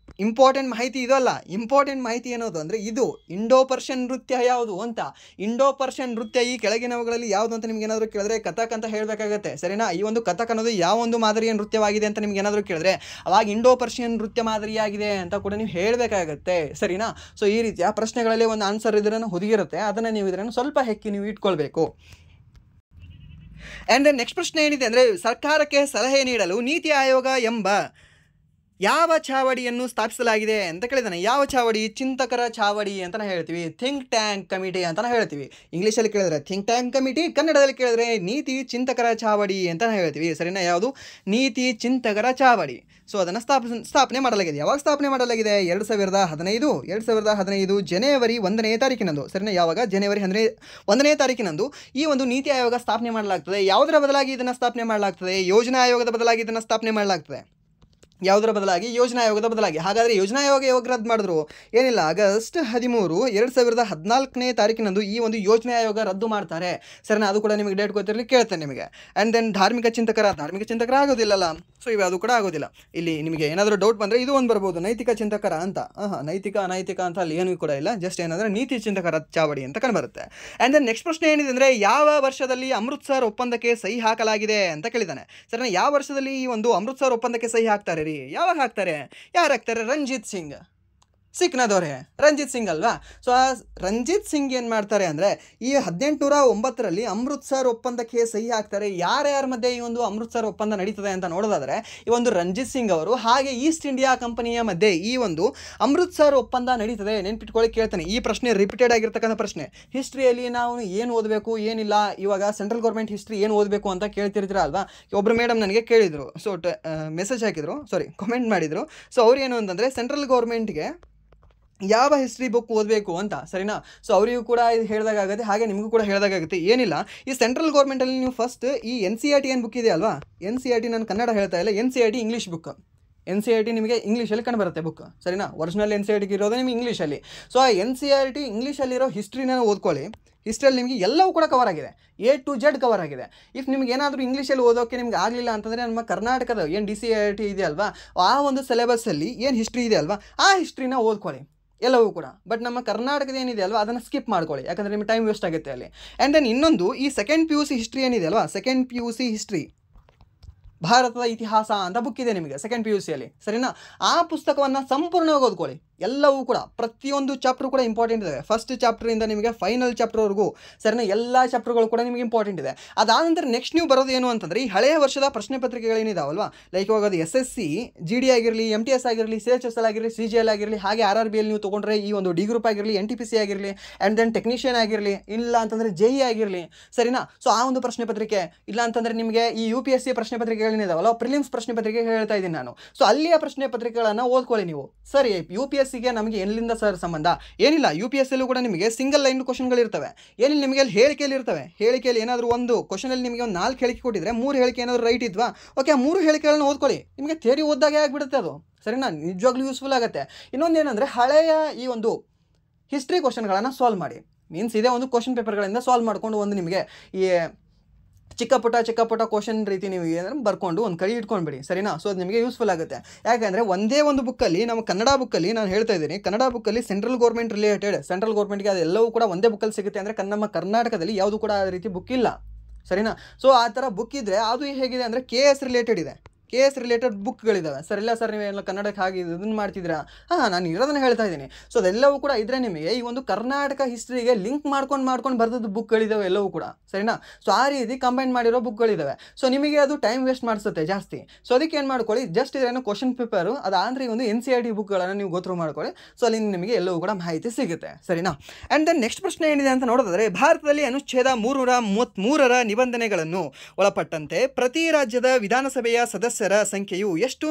ಇಂಪಾರ್ಟೆಂಟ್ ಮಾಹಿತಿ ಇದು ಅಲ್ಲ. ಇಂಪಾರ್ಟೆಂಟ್ ಮಾಹಿತಿ ಏನೋದು ಅಂದರೆ ಇದು ಇಂಡೋ ಪರ್ಷಿಯನ್ ನೃತ್ಯ ಯಾವುದು ಅಂತ. ಇಂಡೋ ಪರ್ಷಿಯನ್ ನೃತ್ಯ ಈ ಕೆಳಗಿನವುಗಳಲ್ಲಿ ಯಾವುದು ಅಂತ ನಿಮ್ಗೆ ಏನಾದರೂ ಕೇಳಿದ್ರೆ ಕಥಕ್ ಅಂತ ಹೇಳಬೇಕಾಗತ್ತೆ, ಸರಿನಾ. ಈ ಒಂದು ಕಥಕ್ ಅನ್ನೋದು ಯಾವ ಒಂದು ಮಾದರಿಯ ನೃತ್ಯವಾಗಿದೆ ಅಂತ ನಿಮ್ಗೆ ಏನಾದರೂ ಕೇಳಿದ್ರೆ ಅವಾಗ ಇಂಡೋ ಪರ್ಷಿಯನ್ ನೃತ್ಯ ಮಾದರಿಯಾಗಿದೆ ಅಂತ ಕೂಡ ನೀವು ಹೇಳಬೇಕಾಗತ್ತೆ, ಸರಿನಾ. ಸೊ ಈ ರೀತಿಯ ಪ್ರಶ್ನೆಗಳಲ್ಲಿ ಒಂದು ಆನ್ಸರ್ ಇದನ್ನು ಹುದುಗಿರುತ್ತೆ, ಅದನ್ನು ನೀವು ಇದನ್ನು ಸ್ವಲ್ಪ ಹೆಕ್ಕಿ ನೀವು ಇಟ್ಕೊಳ್ಬೇಕು. ಆ್ಯಂಡ್ ನೆಕ್ಸ್ಟ್ ಪ್ರಶ್ನೆ ಏನಿದೆ ಅಂದರೆ ಸರ್ಕಾರಕ್ಕೆ ಸಲಹೆ ನೀಡಲು ನೀತಿ ಆಯೋಗ ಎಂಬ ಯಾವ ಚಾವಡಿಯನ್ನು ಸ್ಥಾಪಿಸಲಾಗಿದೆ ಅಂತ ಕೇಳಿದಾನೆ. ಯಾವ ಚಾವಡಿ? ಚಿಂತಕರ ಚಾವಡಿ ಅಂತಲೇ ಹೇಳ್ತೀವಿ, ಥಿಂಕ್ ಟ್ಯಾಂಕ್ ಕಮಿಟಿ ಅಂತಲೇ ಹೇಳ್ತೀವಿ. ಇಂಗ್ಲೀಷಲ್ಲಿ ಕೇಳಿದ್ರೆ ಥಿಂಕ್ ಟ್ಯಾಂಕ್ ಕಮಿಟಿ, ಕನ್ನಡದಲ್ಲಿ ಕೇಳಿದ್ರೆ ನೀತಿ ಚಿಂತಕರ ಚಾವಡಿ ಅಂತ ಹೇಳ್ತೀವಿ, ಸರಿನಾ. ಯಾವುದು? ನೀತಿ ಚಿಂತಕರ ಚಾವಡಿ. ಸೊ ಅದನ್ನು ಸ್ಥಾಪನೆ ಮಾಡಲಾಗಿದೆ. ಯಾವಾಗ ಸ್ಥಾಪನೆ ಮಾಡಲಾಗಿದೆ? 2015 ಜನವರಿ 1ನೇ ತಾರೀಕಿನಂದು, ಸರಿನಾ. ಯಾವಾಗ? ಜನವರಿ 1ನೇ ತಾರೀಕಿನಂದು ಈ ಒಂದು ನೀತಿ ಆಯೋಗ ಸ್ಥಾಪನೆ ಮಾಡಲಾಗ್ತದೆ. ಯಾವುದರ ಬದಲಾಗಿ ಇದನ್ನು ಸ್ಥಾಪನೆ ಮಾಡಲಾಗ್ತದೆ? ಯೋಜನಾ ಆಯೋಗದ ಬದಲಾಗಿ ಇದನ್ನು ಸ್ಥಾಪನೆ ಮಾಡಲಾಗ್ತದೆ. ಯಾವುದರ ಬದಲಾಗಿ? ಯೋಜನಾ ಆಯೋಗದ ಬದಲಾಗಿ. ಹಾಗಾದರೆ ಯೋಜನಾ ಆಯೋಗ ಯಾವಾಗ ರದ್ದು ಮಾಡಿದ್ರು? ಏನಿಲ್ಲ, ಆಗಸ್ಟ್ 13, 2014ನೇ ತಾರೀಕಿನಂದು ಈ ಒಂದು ಯೋಜನಾ ಆಯೋಗ ರದ್ದು ಮಾಡ್ತಾರೆ, ಸರಿನಾ. ಅದು ಕೂಡ ನಿಮಗೆ ಡೇಟ್ ಗೊತ್ತಿರಲಿ ಕೇಳ್ತೇನೆ ನಿಮಗೆ. ಆ್ಯಂಡ್ ದೆನ್ ಧಾರ್ಮಿಕ ಚಿಂತಕರ ಆಗೋದಿಲ್ಲಲ್ಲ, ಸೊ ಇವು ಕೂಡ ಆಗೋದಿಲ್ಲ. ಇಲ್ಲಿ ನಿಮಗೆ ಏನಾದರೂ ಡೌಟ್ ಬಂದರೆ ಇದು ಒಂದು ಬರ್ಬೋದು, ನೈತಿಕ ಚಿಂತಕರ ಅಂತ. ನೈತಿಕ ಅನೈತಿಕ ಅಂತ ಅಲ್ಲಿ ಏನೂ ಕೂಡ ಇಲ್ಲ, ಜಸ್ಟ್ ಏನಂದರೆ ನೀತಿ ಚಿಂತಕರ ಚಾವಡಿ ಅಂತ ಕಂಡುಬರುತ್ತೆ. ಆ್ಯಂಡ್ ದೆನ್ ನೆಕ್ಸ್ಟ್ ಪ್ರಶ್ನೆ ಏನಿದೆ ಅಂದರೆ ಯಾವ ವರ್ಷದಲ್ಲಿ ಅಮೃತ್ಸರ್ ಒಪ್ಪಂದಕ್ಕೆ ಸಹಿ ಹಾಕಲಾಗಿದೆ ಅಂತ ಕೇಳಿದ್ದಾನೆ, ಸರಿನಾ. ಯಾವ ವರ್ಷದಲ್ಲಿ ಈ ಒಂದು ಅಮೃತ್ಸರ್ ಒಪ್ಪಂದಕ್ಕೆ ಸಹಿ ಹಾಕ್ತಾರೆ ರೀ? ಯಾವಾಗ ಹಾಕ್ತಾರೆ? ಯಾರು ಹಾಕ್ತಾರೆ? ರಂಜಿತ್ ಸಿಂಗ್, ಸಿಖ್ನ ದೊರೆ ರಂಜಿತ್ ಸಿಂಗ್ ಅಲ್ವಾ. ಸೊ ಆ ರಂಜಿತ್ ಸಿಂಗ್ ಏನು ಮಾಡ್ತಾರೆ ಅಂದರೆ ಈ 1809ರಲ್ಲಿ ಅಮೃತ್ಸರ್ ಒಪ್ಪಂದಕ್ಕೆ ಸಹಿ ಹಾಕ್ತಾರೆ. ಯಾರ್ಯಾರ ಮಧ್ಯೆ ಈ ಒಂದು ಅಮೃತ್ಸರ್ ಒಪ್ಪಂದ ನಡೀತದೆ ಅಂತ ನೋಡೋದಾದರೆ ಈ ಒಂದು ರಂಜಿತ್ ಸಿಂಗ್ ಅವರು ಹಾಗೆ ಈಸ್ಟ್ ಇಂಡಿಯಾ ಕಂಪನಿಯ ಮಧ್ಯೆ ಈ ಒಂದು ಅಮೃತ್ಸರ್ ಒಪ್ಪಂದ ನಡೀತದೆ. ನೆನ್ಪಿಟ್ಕೊಳ್ಳಿ, ಕೇಳ್ತಾನೆ. ಈ ಪ್ರಶ್ನೆ ರಿಪೀಟೆಡ್ ಆಗಿರ್ತಕ್ಕಂಥ ಪ್ರಶ್ನೆ. ಹಿಸ್ಟ್ರಿಯಲ್ಲಿ ನಾವು ಏನು ಓದಬೇಕು ಏನಿಲ್ಲ, ಇವಾಗ ಸೆಂಟ್ರಲ್ ಗೌರ್ಮೆಂಟ್ ಹಿಸ್ಟ್ರಿ ಏನು ಓದಬೇಕು ಅಂತ ಕೇಳ್ತಿರ್ತೀರ ಅಲ್ವಾ. ಒಬ್ಬರು ಮೇಡಮ್ ನನಗೆ ಕೇಳಿದರು, ಸೊ ಮೆಸೇಜ್ ಹಾಕಿದರು, ಕಮೆಂಟ್ ಮಾಡಿದರು. ಸೊ ಅವ್ರು ಏನು ಅಂತಂದರೆ ಸೆಂಟ್ರಲ್ ಗೌರ್ಮೆಂಟ್ಗೆ ಯಾವ ಹಿಸ್ಟ್ರಿ ಬುಕ್ ಓದಬೇಕು ಅಂತ, ಸರಿನಾ. ಸೊ ಅವರಿಗೂ ಕೂಡ ಇದು ಹೇಳಿದಾಗುತ್ತೆ, ಹಾಗೆ ನಿಮಗೂ ಕೂಡ ಹೇಳಿದಾಗುತ್ತೆ. ಏನಿಲ್ಲ, ಈ ಸೆಂಟ್ರಲ್ ಗೌರ್ಮೆಂಟಲ್ಲಿ ನೀವು ಫಸ್ಟ್ ಈ NCERT ಏನು ಬುಕ್ ಇದೆ ಅಲ್ವಾ, NCERT ನಾನು ಕನ್ನಡ ಹೇಳ್ತಾ ಇಲ್ಲ, NCERT ಇಂಗ್ಲೀಷ್ ಬುಕ್. NCERT ನಿಮಗೆ ಇಂಗ್ಲೀಷಲ್ಲಿ ಕಂಡುಬರುತ್ತೆ ಬುಕ್, ಸರಿನಾ. ಒರಿಜಿನಲ್ NCERT ಇರೋದು ನಿಮಗೆ ಇಂಗ್ಲೀಷಲ್ಲಿ. ಸೊ ಆ NCERT ಇಂಗ್ಲೀಷಲ್ಲಿರೋ ಹಿಸ್ಟ್ರಿನ ಓದ್ಕೊಳ್ಳಿ. ಹಿಸ್ಟ್ರಿಯಲ್ಲಿ ನಿಮಗೆ ಎಲ್ಲವೂ ಕೂಡ ಕವರ್ ಆಗಿದೆ, A to Z ಕವರ್ ಆಗಿದೆ. ಇಫ್ ನಿಮ್ಗೆ ಏನಾದರೂ ಇಂಗ್ಲೀಷಲ್ಲಿ ಓದೋಕ್ಕೆ ನಿಮ್ಗೆ ಆಗಲಿಲ್ಲ ಅಂತಂದರೆ ನಮ್ಮ ಕರ್ನಾಟಕದ ಏನು DCERT ಇದೆ ಅಲ್ವಾ, ಆ ಒಂದು ಸಿಲೆಬಸ್ಸಲ್ಲಿ ಏನು ಹಿಸ್ಟ್ರಿ ಇದೆ ಅಲ್ವಾ, ಆ ಹಿಸ್ಟ್ರಿನ ಓದ್ಕೊಳ್ಳಿ ಎಲ್ಲವೂ ಕೂಡ. ಬಟ್ ನಮ್ಮ ಕರ್ನಾಟಕದ ಏನಿದೆ ಅಲ್ವಾ ಅದನ್ನು ಸ್ಕಿಪ್ ಮಾಡ್ಕೊಳ್ಳಿ, ಯಾಕಂದರೆ ನಿಮಗೆ ಟೈಮ್ ವೇಸ್ಟ್ ಆಗುತ್ತೆ ಅಲ್ಲಿ. ಆ್ಯಂಡ್ ದೆನ್ ಇನ್ನೊಂದು ಈ ಸೆಕೆಂಡ್ PUC ಹಿಸ್ಟ್ರಿ ಏನಿದೆ ಅಲ್ವಾ, ಸೆಕೆಂಡ್ PUC ಹಿಸ್ಟ್ರಿ ಭಾರತದ ಇತಿಹಾಸ ಅಂತ ಬುಕ್ ಇದೆ ನಿಮಗೆ ಸೆಕೆಂಡ್ PUCಯಲ್ಲಿ, ಸರಿನಾ. ಆ ಪುಸ್ತಕವನ್ನು ಸಂಪೂರ್ಣವಾಗಿ ಓದ್ಕೊಳ್ಳಿ. ಎಲ್ಲವೂ ಕೂಡ ಪ್ರತಿಯೊಂದು ಚಾಪ್ಟರ್ ಕೂಡ ಇಂಪಾರ್ಟೆಂಟ್ ಇದೆ. ಫಸ್ಟ್ ಚಾಪ್ಟರಿಂದ ನಿಮಗೆ ಫೈನಲ್ ಚಾಪ್ಟರ್ವರೆಗೂ, ಸರಿನಾ, ಎಲ್ಲ ಚಾಪ್ಟರ್ಗಳು ಕೂಡ ನಿಮಗೆ ಇಂಪಾರ್ಟೆಂಟ್ ಇದೆ. ಅದಾದ ನಂತರ ನೆಕ್ಸ್ಟ್ ನೀವು ಬರೋದು ಏನು ಅಂತಂದರೆ ಈ ಹಳೆಯ ವರ್ಷದ ಪ್ರಶ್ನೆ ಪತ್ರಿಕೆಗಳೇನಿದಾವಲ್ವಾ, ಲೈಕ್ ಇವಾಗ ಅದು SSC GD ಆಗಿರಲಿ, MTS ಆಗಿರಲಿ, CHSL ಆಗಿರಲಿ, CGL ಆಗಿರಲಿ, ಹಾಗೆ RRBಯಲ್ಲಿ ನೀವು ತೊಗೊಂಡ್ರೆ ಈ ಒಂದು D ಗ್ರೂಪ್ ಆಗಿರಲಿ, NTPC ಆಗಿರಲಿ, ಆ್ಯಂಡ್ ದೆನ್ ಟೆಕ್ನಿಷಿಯನ್ ಆಗಿರಲಿ, ಇಲ್ಲ ಅಂತಂದರೆ JE ಆಗಿರಲಿ, ಸರಿನಾ. ಸೊ ಆ ಒಂದು ಪ್ರಶ್ನೆ ಪತ್ರಿಕೆ, ಇಲ್ಲ ಅಂತಂದರೆ ನಿಮಗೆ ಈ UPSC ಪ್ರಶ್ನೆ ಪತ್ರಿಕೆಗಳೇನಿದಾವಲ್ಲ, ಪ್ರಿಲಿಮ್ಸ್ ಪ್ರಶ್ನೆ ಪತ್ರಿಕೆ ಹೇಳ್ತಾ ಇದ್ದೀನಿ ನಾನು. ಸೊ ಅಲ್ಲಿಯ ಪ್ರಶ್ನೆ ಪತ್ರಿಕೆಗಳನ್ನು ಓದ್ಕೊಳ್ಳಿ ನೀವು. ಸರಿ, UPSCಗೆ ನಮಗೆ ಎಲ್ಲಿಂದ ಸರ್ ಸಂಬಂಧ? ಏನಿಲ್ಲ, UPSCಯಲ್ಲೂ ಕೂಡ ನಿಮಗೆ ಸಿಂಗಲ್ ಲೈನ್ ಕ್ವಶನ್ಗಳಿರ್ತವೆ. ಏನಿಲ್ಲ, ನಿಮಗೆ ಅಲ್ಲಿ ಹೇಳಿಕೆಯಲ್ಲಿ ಇರ್ತವೆ. ಹೇಳಿಕೆಯಲ್ಲಿ ಏನಾದರೂ ಒಂದು ಕ್ವಶನಲ್ಲಿ ನಿಮಗೆ ಒಂದು 4 ಹೇಳಿಕೆ ಕೊಟ್ಟಿದ್ರೆ 3 ಹೇಳಿಕೆ ಏನಾದರೂ ರೈಟ್ ಇದ್ವಾ, ಓಕೆ, 3 ಹೇಳಿಕೆಗಳನ್ನ ಓದ್ಕೊಳ್ಳಿ. ನಿಮಗೆ ಥಿಯರಿ ಓದ್ದಾಗೆ ಆಗಿಬಿಡುತ್ತೆ ಅದು, ಸರಿನಾ. ನಿಜವಾಗ್ಲೂ ಯೂಸ್ಫುಲ್ ಆಗುತ್ತೆ. ಇನ್ನೊಂದು ಏನಂದರೆ ಹಳೆಯ ಈ ಒಂದು ಹಿಸ್ಟ್ರಿ ಕ್ವಶನ್ಗಳನ್ನು ಸಾಲ್ವ್ ಮಾಡಿ. ಮೀನ್ಸ್ ಇದೇ ಒಂದು ಕ್ವಶನ್ ಪೇಪರ್ಗಳಿಂದ ಸಾಲ್ವ್ ಮಾಡಿಕೊಂಡು ಒಂದು ನಿಮಗೆ ಈ ಚಿಕ್ಕ ಪುಟ್ಟ ಕ್ವಶನ್ ರೀತಿ ನೀವು ಏನಾದ್ರು ಬರ್ಕೊಂಡು ಒಂದು ಕೈ ಇಟ್ಕೊಂಡ್ಬಿಡಿ, ಸರಿನಾ. ಸೊ ಅದು ನಿಮಗೆ ಯೂಸ್ಫುಲ್ ಆಗುತ್ತೆ. ಯಾಕೆಂದರೆ ಒಂದೇ ಒಂದು ಬುಕ್ಕಲ್ಲಿ, ನಮ್ಮ ಕನ್ನಡ ಬುಕ್ಕಲ್ಲಿ ನಾನು ಹೇಳ್ತಾ ಇದ್ದೀನಿ, ಕನ್ನಡ ಬುಕ್ಕಲ್ಲಿ ಸೆಂಟ್ರಲ್ ಗೌರ್ಮೆಂಟ್ ರಿಲೇಟೆಡ್, ಸೆಂಟ್ರಲ್ ಗೌರ್ಮೆಂಟ್ಗೆ ಅದೆಲ್ಲವೂ ಕೂಡ ಒಂದೇ ಬುಕ್ಕಲ್ಲಿ ಸಿಗುತ್ತೆ. ಅಂದರೆ ನಮ್ಮ ಕರ್ನಾಟಕದಲ್ಲಿ ಯಾವುದು ಕೂಡ ಆ ರೀತಿ ಬುಕ್ ಇಲ್ಲ, ಸರಿನಾ. ಸೊ ಆ ಥರ ಬುಕ್ ಇದ್ದರೆ ಅದು ಹೇಗಿದೆ ಅಂದರೆ KS ರಿಲೇಟೆಡ್ ಇದೆ, KS ರಿಲೇಟೆಡ್ ಬುಕ್ಗಳಿದ್ದಾವೆ. ಸರ್ ಇಲ್ಲ ಸರ್ ನೀವೆಲ್ಲ ಕನ್ನಡಕ್ಕೆ ಹಾಗೆ ಇದನ್ನು ಮಾಡ್ತಿದ್ದೀರಾ? ನಾನು ಇರೋದನ್ನು ಹೇಳ್ತಾ ಇದ್ದೀನಿ. ಸೊ ಅದೆಲ್ಲವೂ ಕೂಡ ಇದ್ದರೆ ನಿಮಗೆ ಈ ಒಂದು ಕರ್ನಾಟಕ ಹಿಸ್ಟ್ರಿಗೆ ಲಿಂಕ್ ಮಾಡ್ಕೊಂಡು ಬರೆದದ್ದು ಬುಕ್ಗಳಿದ್ದಾವೆ ಎಲ್ಲವೂ ಕೂಡ, ಸರಿನಾ. ಸೊ ಆ ರೀತಿ ಕಂಬೈನ್ ಮಾಡಿರೋ ಬುಕ್ಗಳಿದ್ದಾವೆ. ಸೊ ನಿಮಗೆ ಅದು ಟೈಮ್ ವೇಸ್ಟ್ ಮಾಡಿಸುತ್ತೆ ಜಾಸ್ತಿ. ಸೊ ಅದಕ್ಕೆ ಏನು ಮಾಡ್ಕೊಳ್ಳಿ, ಜಸ್ಟ್ ಇದೇನೋ ಕ್ವಶನ್ ಪೇಪರು ಅದಾದರೆ ಒಂದು NCERT ಬುಕ್ಗಳನ್ನು ನೀವು ಗೋತ್ರು ಮಾಡ್ಕೊಳ್ಳಿ. ಸೊ ಅಲ್ಲಿ ನಿಮಗೆ ಎಲ್ಲವೂ ಕೂಡ ಮಾಹಿತಿ ಸಿಗುತ್ತೆ, ಸರಿನಾ. ಆ್ಯಂಡ್ ದೆನ್ ನೆಕ್ಸ್ಟ್ ಪ್ರಶ್ನೆ ಏನಿದೆ ಅಂತ ನೋಡೋದಾದರೆ ಭಾರತದಲ್ಲಿ ಅನುಚ್ಛೇದ 333ರ ನಿಬಂಧನೆಗಳನ್ನು ಒಳಪಟ್ಟಂತೆ ಪ್ರತಿ ರಾಜ್ಯದ ವಿಧಾನಸಭೆಯ ಸದಸ್ಯರ ಸಂಖ್ಯೆಯು ಎಷ್ಟು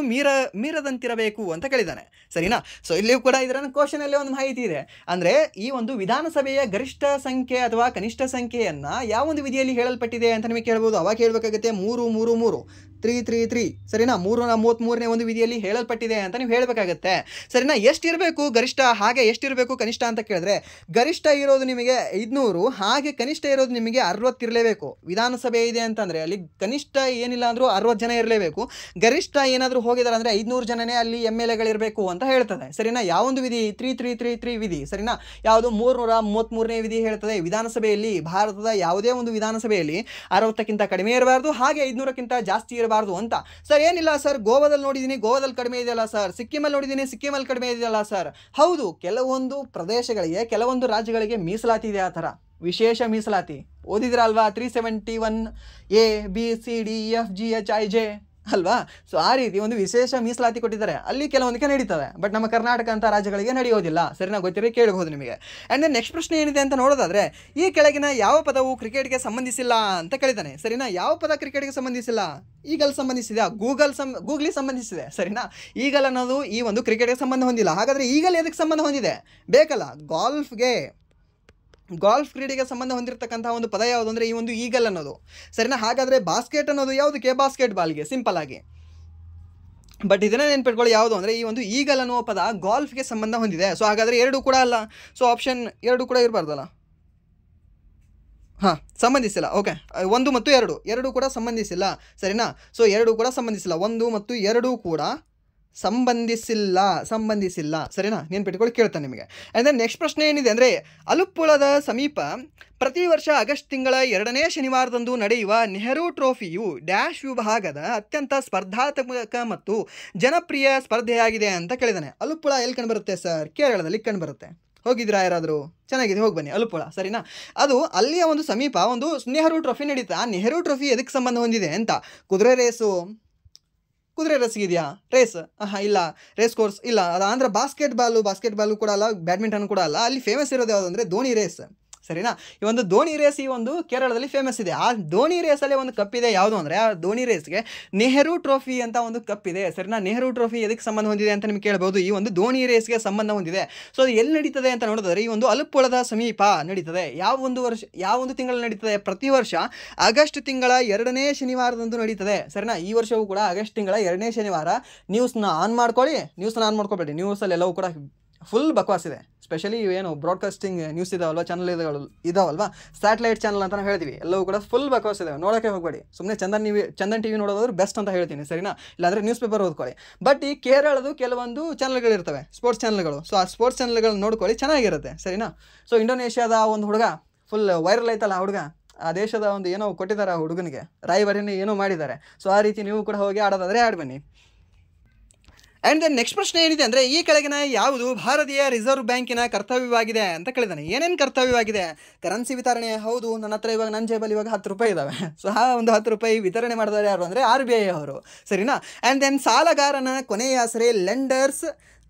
ಮೀರದಂತಿರಬೇಕು ಅಂತ ಕೇಳಿದ್ದಾನೆ, ಸರಿನಾ. ಸೊ ಇಲ್ಲಿಯೂ ಕೂಡ ಇದರ ಕ್ವಶನಲ್ಲಿ ಒಂದು ಮಾಹಿತಿ ಇದೆ. ಅಂದರೆ ಈ ಒಂದು ವಿಧಾನಸಭೆಯ ಗರಿಷ್ಠ ಸಂಖ್ಯೆ ಅಥವಾ ಕನಿಷ್ಠ ಸಂಖ್ಯೆಯನ್ನು ಯಾವ ಒಂದು ವಿಧಿಯಲ್ಲಿ ಹೇಳಲ್ಪಟ್ಟಿದೆ ಅಂತ ನಿಮಗೆ ಕೇಳ್ಬೋದು. ಅವಾಗ ಹೇಳಬೇಕಾಗುತ್ತೆ 333 333 ಸರಿನಾ 333ನೇ ಒಂದು ವಿಧಿಯಲ್ಲಿ ಹೇಳಲ್ಪಟ್ಟಿದೆ ಅಂತ ನೀವು ಹೇಳಬೇಕಾಗತ್ತೆ ಸರಿನಾ. ಎಷ್ಟಿರಬೇಕು ಗರಿಷ್ಠ ಹಾಗೆ ಎಷ್ಟಿರಬೇಕು ಕನಿಷ್ಠ ಅಂತ ಕೇಳಿದ್ರೆ ಗರಿಷ್ಠ ಇರೋದು ನಿಮಗೆ 500 ಹಾಗೆ ಕನಿಷ್ಠ ಇರೋದು ನಿಮಗೆ 60 ಇರಲೇಬೇಕು. ವಿಧಾನಸಭೆ ಇದೆ ಅಂತಂದರೆ ಅಲ್ಲಿ ಕನಿಷ್ಠ ಏನಿಲ್ಲ ಅಂದರೂ 60 ಜನ ಇರಲೇಬೇಕು. ಗರಿಷ್ಠ ಏನಾದರೂ ಹೋಗಿದ್ದಾರೆ ಅಂದರೆ 500 ಜನನೇ ಅಲ್ಲಿ MLAಗಳಿರಬೇಕು ಅಂತ ಹೇಳ್ತದೆ ಸರಿನಾ. ಯಾವೊಂದು ವಿಧಿ 3333 ವಿಧಿ ಸರಿನಾ. ಯಾವುದು 333ನೇ ವಿಧಿ ಹೇಳ್ತದೆ ವಿಧಾನಸಭೆಯಲ್ಲಿ ಭಾರತದ ಯಾವುದೇ ಒಂದು ವಿಧಾನಸಭೆಯಲ್ಲಿ 60ಕ್ಕಿಂತ ಕಡಿಮೆ ಇರಬಾರ್ದು ಹಾಗೆ 500ಕ್ಕಿಂತ ಜಾಸ್ತಿ ಇರಬಾರ್ದು ಅಂತ. ಸರ್ ಏನಿಲ್ಲ ಸರ್ ಗೋವಾದಲ್ಲಿ ನೋಡಿದ್ದೀನಿ ಗೋವಾದಲ್ಲಿ ಕಡಿಮೆ ಇದೆಯಲ್ಲ ಸರ್, ಸಿಕ್ಕಿಮಲ್ಲಿ ನೋಡಿದ್ದೀನಿ ಸಿಕ್ಕಿಮಲ್ಲಿ ಕಡಿಮೆ ಇದೆಯಲ್ಲ ಸರ್. ಹೌದು, ಕೆಲವೊಂದು ಪ್ರದೇಶಗಳಿಗೆ ಕೆಲವೊಂದು ರಾಜ್ಯಗಳಿಗೆ ಮೀಸಲಾತಿ ಇದೆ. ಆ ಥರ ವಿಶೇಷ ಮೀಸಲಾತಿ ಓದಿದ್ರಲ್ವಾ 371A BCDEFGHIJ ಅಲ್ವಾ. ಸೊ ಆ ರೀತಿ ಒಂದು ವಿಶೇಷ ಮೀಸಲಾತಿ ಕೊಟ್ಟಿದ್ದಾರೆ, ಅಲ್ಲಿ ಕೆಲವೊಂದಕ್ಕೆ ನಡೀತವೆ. ಬಟ್ ನಮ್ಮ ಕರ್ನಾಟಕ ಅಂತ ರಾಜ್ಯಗಳಿಗೆ ನಡೆಯೋದಿಲ್ಲ ಸರಿನಾ. ಗೊತ್ತಿರೋ ಕೇಳಬಹುದು ನಿಮಗೆ. ಆ್ಯಂಡ್ ದೆನ್ ನೆಕ್ಸ್ಟ್ ಪ್ರಶ್ನೆ ಏನಿದೆ ಅಂತ ನೋಡೋದಾದರೆ ಈ ಕೆಳಗಿನ ಯಾವ ಪದವು ಕ್ರಿಕೆಟ್ಗೆ ಸಂಬಂಧಿಸಿಲ್ಲ ಅಂತ ಕೇಳಿದ್ದಾನೆ ಸರಿನಾ. ಯಾವ ಪದ ಕ್ರಿಕೆಟ್ಗೆ ಸಂಬಂಧಿಸಿಲ್ಲ? ಈಗಲ್ ಸಂಬಂಧಿಸಿದೆ, ಗೂಗ್ಲಿ ಸಂಬಂಧಿಸಿದೆ ಸರಿನಾ. ಈಗಲ್ ಅನ್ನೋದು ಈ ಒಂದು ಕ್ರಿಕೆಟ್ಗೆ ಸಂಬಂಧ ಹೊಂದಿಲ್ಲ. ಹಾಗಾದರೆ ಈಗಲ್ ಎದಕ್ಕೆ ಸಂಬಂಧ ಹೊಂದಿದೆ? ಬೇಕಲ್ಲ, ಗಾಲ್ಫ್ ಕ್ರೀಡೆಗೆ ಸಂಬಂಧ ಹೊಂದಿರತಕ್ಕಂಥ ಒಂದು ಪದ ಯಾವುದು ಅಂದರೆ ಈ ಒಂದು ಈಗಲ್ ಅನ್ನೋದು ಸರಿನಾ. ಹಾಗಾದರೆ ಬಾಸ್ಕೆಟ್ ಅನ್ನೋದು ಯಾವುದಕ್ಕೆ? ಬಾಸ್ಕೆಟ್ ಬಾಲ್ಗೆ ಸಿಂಪಲ್ ಆಗಿ. ಬಟ್ ಇದನ್ನು ನೆನ್ಪಿಟ್ಕೊಳ್ಳಿ ಯಾವುದು ಅಂದರೆ ಈ ಒಂದು ಈಗಲ್ ಅನ್ನುವ ಪದ ಗಾಲ್ಫ್ಗೆ ಸಂಬಂಧ ಹೊಂದಿದೆ. ಸೊ ಹಾಗಾದರೆ ಎರಡು ಕೂಡ ಅಲ್ಲ. ಸೊ ಆಪ್ಷನ್ 2 ಕೂಡ ಇರಬಾರ್ದಲ್ಲ. ಸಂಬಂಧಿಸಿಲ್ಲ. ಓಕೆ, 1 ಮತ್ತು 2 ಕೂಡ ಸಂಬಂಧಿಸಿಲ್ಲ ಸರಿನಾ. ಸೊ 2 ಕೂಡ ಸಂಬಂಧಿಸಿಲ್ಲ, 1 ಮತ್ತು 2 ಕೂಡ ಸಂಬಂಧಿಸಿಲ್ಲ ಸರಿನಾ. ನೆನ್ಪಿಟ್ಕೊಳ್ಳಿ ಕೇಳ್ತಾನೆ ನಿಮಗೆ. ಆ್ಯಂಡ್ ದೆನ್ ನೆಕ್ಸ್ಟ್ ಪ್ರಶ್ನೆ ಏನಿದೆ ಅಂದರೆ ಅಲುಪ್ಪುಳದ ಸಮೀಪ ಪ್ರತಿ ವರ್ಷ ಆಗಸ್ಟ್ ತಿಂಗಳ 2ನೇ ಶನಿವಾರದಂದು ನಡೆಯುವ ನೆಹರು ಟ್ರೋಫಿಯು ಡ್ಯಾಶ್ ವಿಭಾಗದ ಅತ್ಯಂತ ಸ್ಪರ್ಧಾತ್ಮಕ ಮತ್ತು ಜನಪ್ರಿಯ ಸ್ಪರ್ಧೆಯಾಗಿದೆ ಅಂತ ಕೇಳಿದಾನೆ. ಅಲುಪ್ಪುಳ ಎಲ್ಲಿ ಕಂಡುಬರುತ್ತೆ ಸರ್? ಕೇರಳದಲ್ಲಿ ಕಂಡುಬರುತ್ತೆ. ಹೋಗಿದ್ದೀರಾ ಯಾರಾದರೂ? ಚೆನ್ನಾಗಿದೆ, ಹೋಗಿ ಬನ್ನಿ ಅಲುಪ್ಪುಳ ಸರಿನಾ. ಅದು ಅಲ್ಲಿಯ ಒಂದು ಸಮೀಪ ಒಂದು ನೆಹರು ಟ್ರೋಫಿ ನಡೀತಾ. ಆ ನೆಹರು ಟ್ರೋಫಿ ಎದಕ್ಕೆ ಸಂಬಂಧ ಹೊಂದಿದೆ ಅಂತ? ಕುದುರೆ ರೇಸ್ಗಿದೆಯಾ? ರೇಸ್ ಇಲ್ಲ, ರೇಸ್ ಕೋರ್ಸ್ ಇಲ್ಲ. ಅದು ಅಂದರೆ ಬಾಸ್ಕೆಟ್ ಬಾಲು ಕೂಡ ಅಲ್ಲ, ಬ್ಯಾಡ್ಮಿಂಟನ್ ಕೂಡ ಅಲ್ಲ. ಅಲ್ಲಿ ಫೇಮಸ್ ಇರೋದು ಯಾವುದು ಅಂದರೆ ದೋಣಿ ರೇಸ್ ಸರಿನಾ. ಈ ಒಂದು ದೋಣಿ ರೇಸ್ ಈ ಒಂದು ಕೇರಳದಲ್ಲಿ ಫೇಮಸ್ ಇದೆ. ಆ ದೋಣಿ ರೇಸಲ್ಲಿ ಒಂದು ಕಪ್ಪಿದೆ. ಯಾವುದು ಅಂದರೆ ಆ ದೋಣಿ ರೇಸ್ಗೆ ನೆಹರು ಟ್ರೋಫಿ ಅಂತ ಒಂದು ಕಪ್ಪಿದೆ ಸರಿನಾ. ನೆಹರು ಟ್ರೋಫಿ ಎದಕ್ಕೆ ಸಂಬಂಧ ಹೊಂದಿದೆ ಅಂತ ನಿಮ್ಗೆ ಕೇಳ್ಬೋದು. ಈ ಒಂದು ದೋಣಿ ರೇಸ್ಗೆ ಸಂಬಂಧ ಹೊಂದಿದೆ. ಸೊ ಅದು ಎಲ್ಲಿ ನಡೀತದೆ ಅಂತ ನೋಡಿದ್ರೆ ಈ ಒಂದು ಅಲುಪ್ಪುಳದ ಸಮೀಪ ನಡೀತದೆ. ಯಾವ ಒಂದು ತಿಂಗಳಲ್ಲಿ ನಡೀತದೆ? ಪ್ರತಿ ವರ್ಷ ಆಗಸ್ಟ್ ತಿಂಗಳ 2ನೇ ಶನಿವಾರದಂದು ನಡೀತದೆ ಸರಿನಾ. ಈ ವರ್ಷವೂ ಕೂಡ ಆಗಸ್ಟ್ ತಿಂಗಳ 2ನೇ ಶನಿವಾರ. ನ್ಯೂಸ್ನ ಆನ್ ಮಾಡ್ಕೊಳ್ಬೇಡಿ. ನ್ಯೂಸಲ್ಲಿ ಎಲ್ಲವೂ ಕೂಡ ಫುಲ್ ಬಕ್ವಾಸ್ ಇದೆ. ಸ್ಪೆಷಲಿ ಏನು ಬ್ರಾಡ್ಕಾಸ್ಟಿಂಗ್ ನ್ಯೂಸ್ ಇದಾವಲ್ವ, ಚಾನಲ್ ಇದಾವಲ್ವ, ಸ್ಯಾಟಲೈಟ್ ಚಾನಲ್ ಅಂತ ಹೇಳ್ತೀವಿ, ಎಲ್ಲವೂ ಕೂಡ ಫುಲ್ ಬಕ್ವಾಸ್ ಇದಾವೆ. ನೋಡೋಕ್ಕೆ ಹೋಗಬೇಡಿ. ಸುಮ್ಮನೆ ಚಂದನ್ ಟಿವಿ ನೋಡೋದಾದ್ರೆ ಬೆಸ್ಟ್ ಅಂತ ಹೇಳ್ತೀನಿ ಸರಿನಾ. ಇಲ್ಲಾಂದರೆ ನ್ಯೂಸ್ ಪೇಪರ್ ಓದ್ಕೊಳ್ಳಿ. ಬಟ್ ಈ ಕೇರಳದು ಕೆಲವೊಂದು ಚಾನಲ್ಗಳಿರ್ತವೆ, ಸ್ಪೋರ್ಟ್ಸ್ ಚಾನಲ್ಗಳು. ಸೊ ಆ ಸ್ಪೋರ್ಟ್ಸ್ ಚಾನಲ್ಗಳನ್ನ ನೋಡ್ಕೊಳ್ಳಿ, ಚೆನ್ನಾಗಿರುತ್ತೆ ಸರಿನಾ. ಸೊ ಇಂಡೋನೇಷ್ಯಾದ ಒಂದು ಹುಡುಗ ಫುಲ್ ವೈರಲ್ ಆಯ್ತಲ್ಲ, ಆ ಹುಡುಗ ಆ ದೇಶದ ಒಂದು ಏನೋ ಕೊಟ್ಟಿದ್ದಾರೆ, ಆ ಹುಡುಗನಿಗೆ ರಾಯಭಾರಿನೇ ಏನೋ ಮಾಡಿದ್ದಾರೆ. ಸೊ ಆ ರೀತಿ ನೀವು ಕೂಡ ಹೋಗಿ ಆಡೋದಾದರೆ ಆಡ್ಬನ್ನಿ. ಆ್ಯಂಡ್ ದೆನ್ ನೆಕ್ಸ್ಟ್ ಪ್ರಶ್ನೆ ಏನಿದೆ ಅಂದರೆ ಈ ಕೆಳಗಿನ ಯಾವುದು ಭಾರತೀಯ ರಿಸರ್ವ್ ಬ್ಯಾಂಕಿನ ಕರ್ತವ್ಯವಾಗಿದೆ ಅಂತ ಕೇಳಿದಾನೆ. ಏನೇನು ಕರ್ತವ್ಯವಾಗಿದೆ? ಕರೆನ್ಸಿ ವಿತರಣೆ. ಹೌದು, ನನ್ನ ಹತ್ರ ಇವಾಗ ನನ್ನ ಜೇಬಲ್ಲಿ ಇವಾಗ 10 ರೂಪಾಯಿ ಇದ್ದಾವೆ. ಸೊ ಆ ಒಂದು 10 ರೂಪಾಯಿ ವಿತರಣೆ ಮಾಡಿದವರು ಯಾರು ಅಂದರೆ RBI ಅವರು ಸರಿನಾ. ಆ್ಯಂಡ್ ದೆನ್ ಸಾಲಗಾರನ ಕೊನೆಯ ಆಸರೆ ಲೆಂಡರ್ಸ್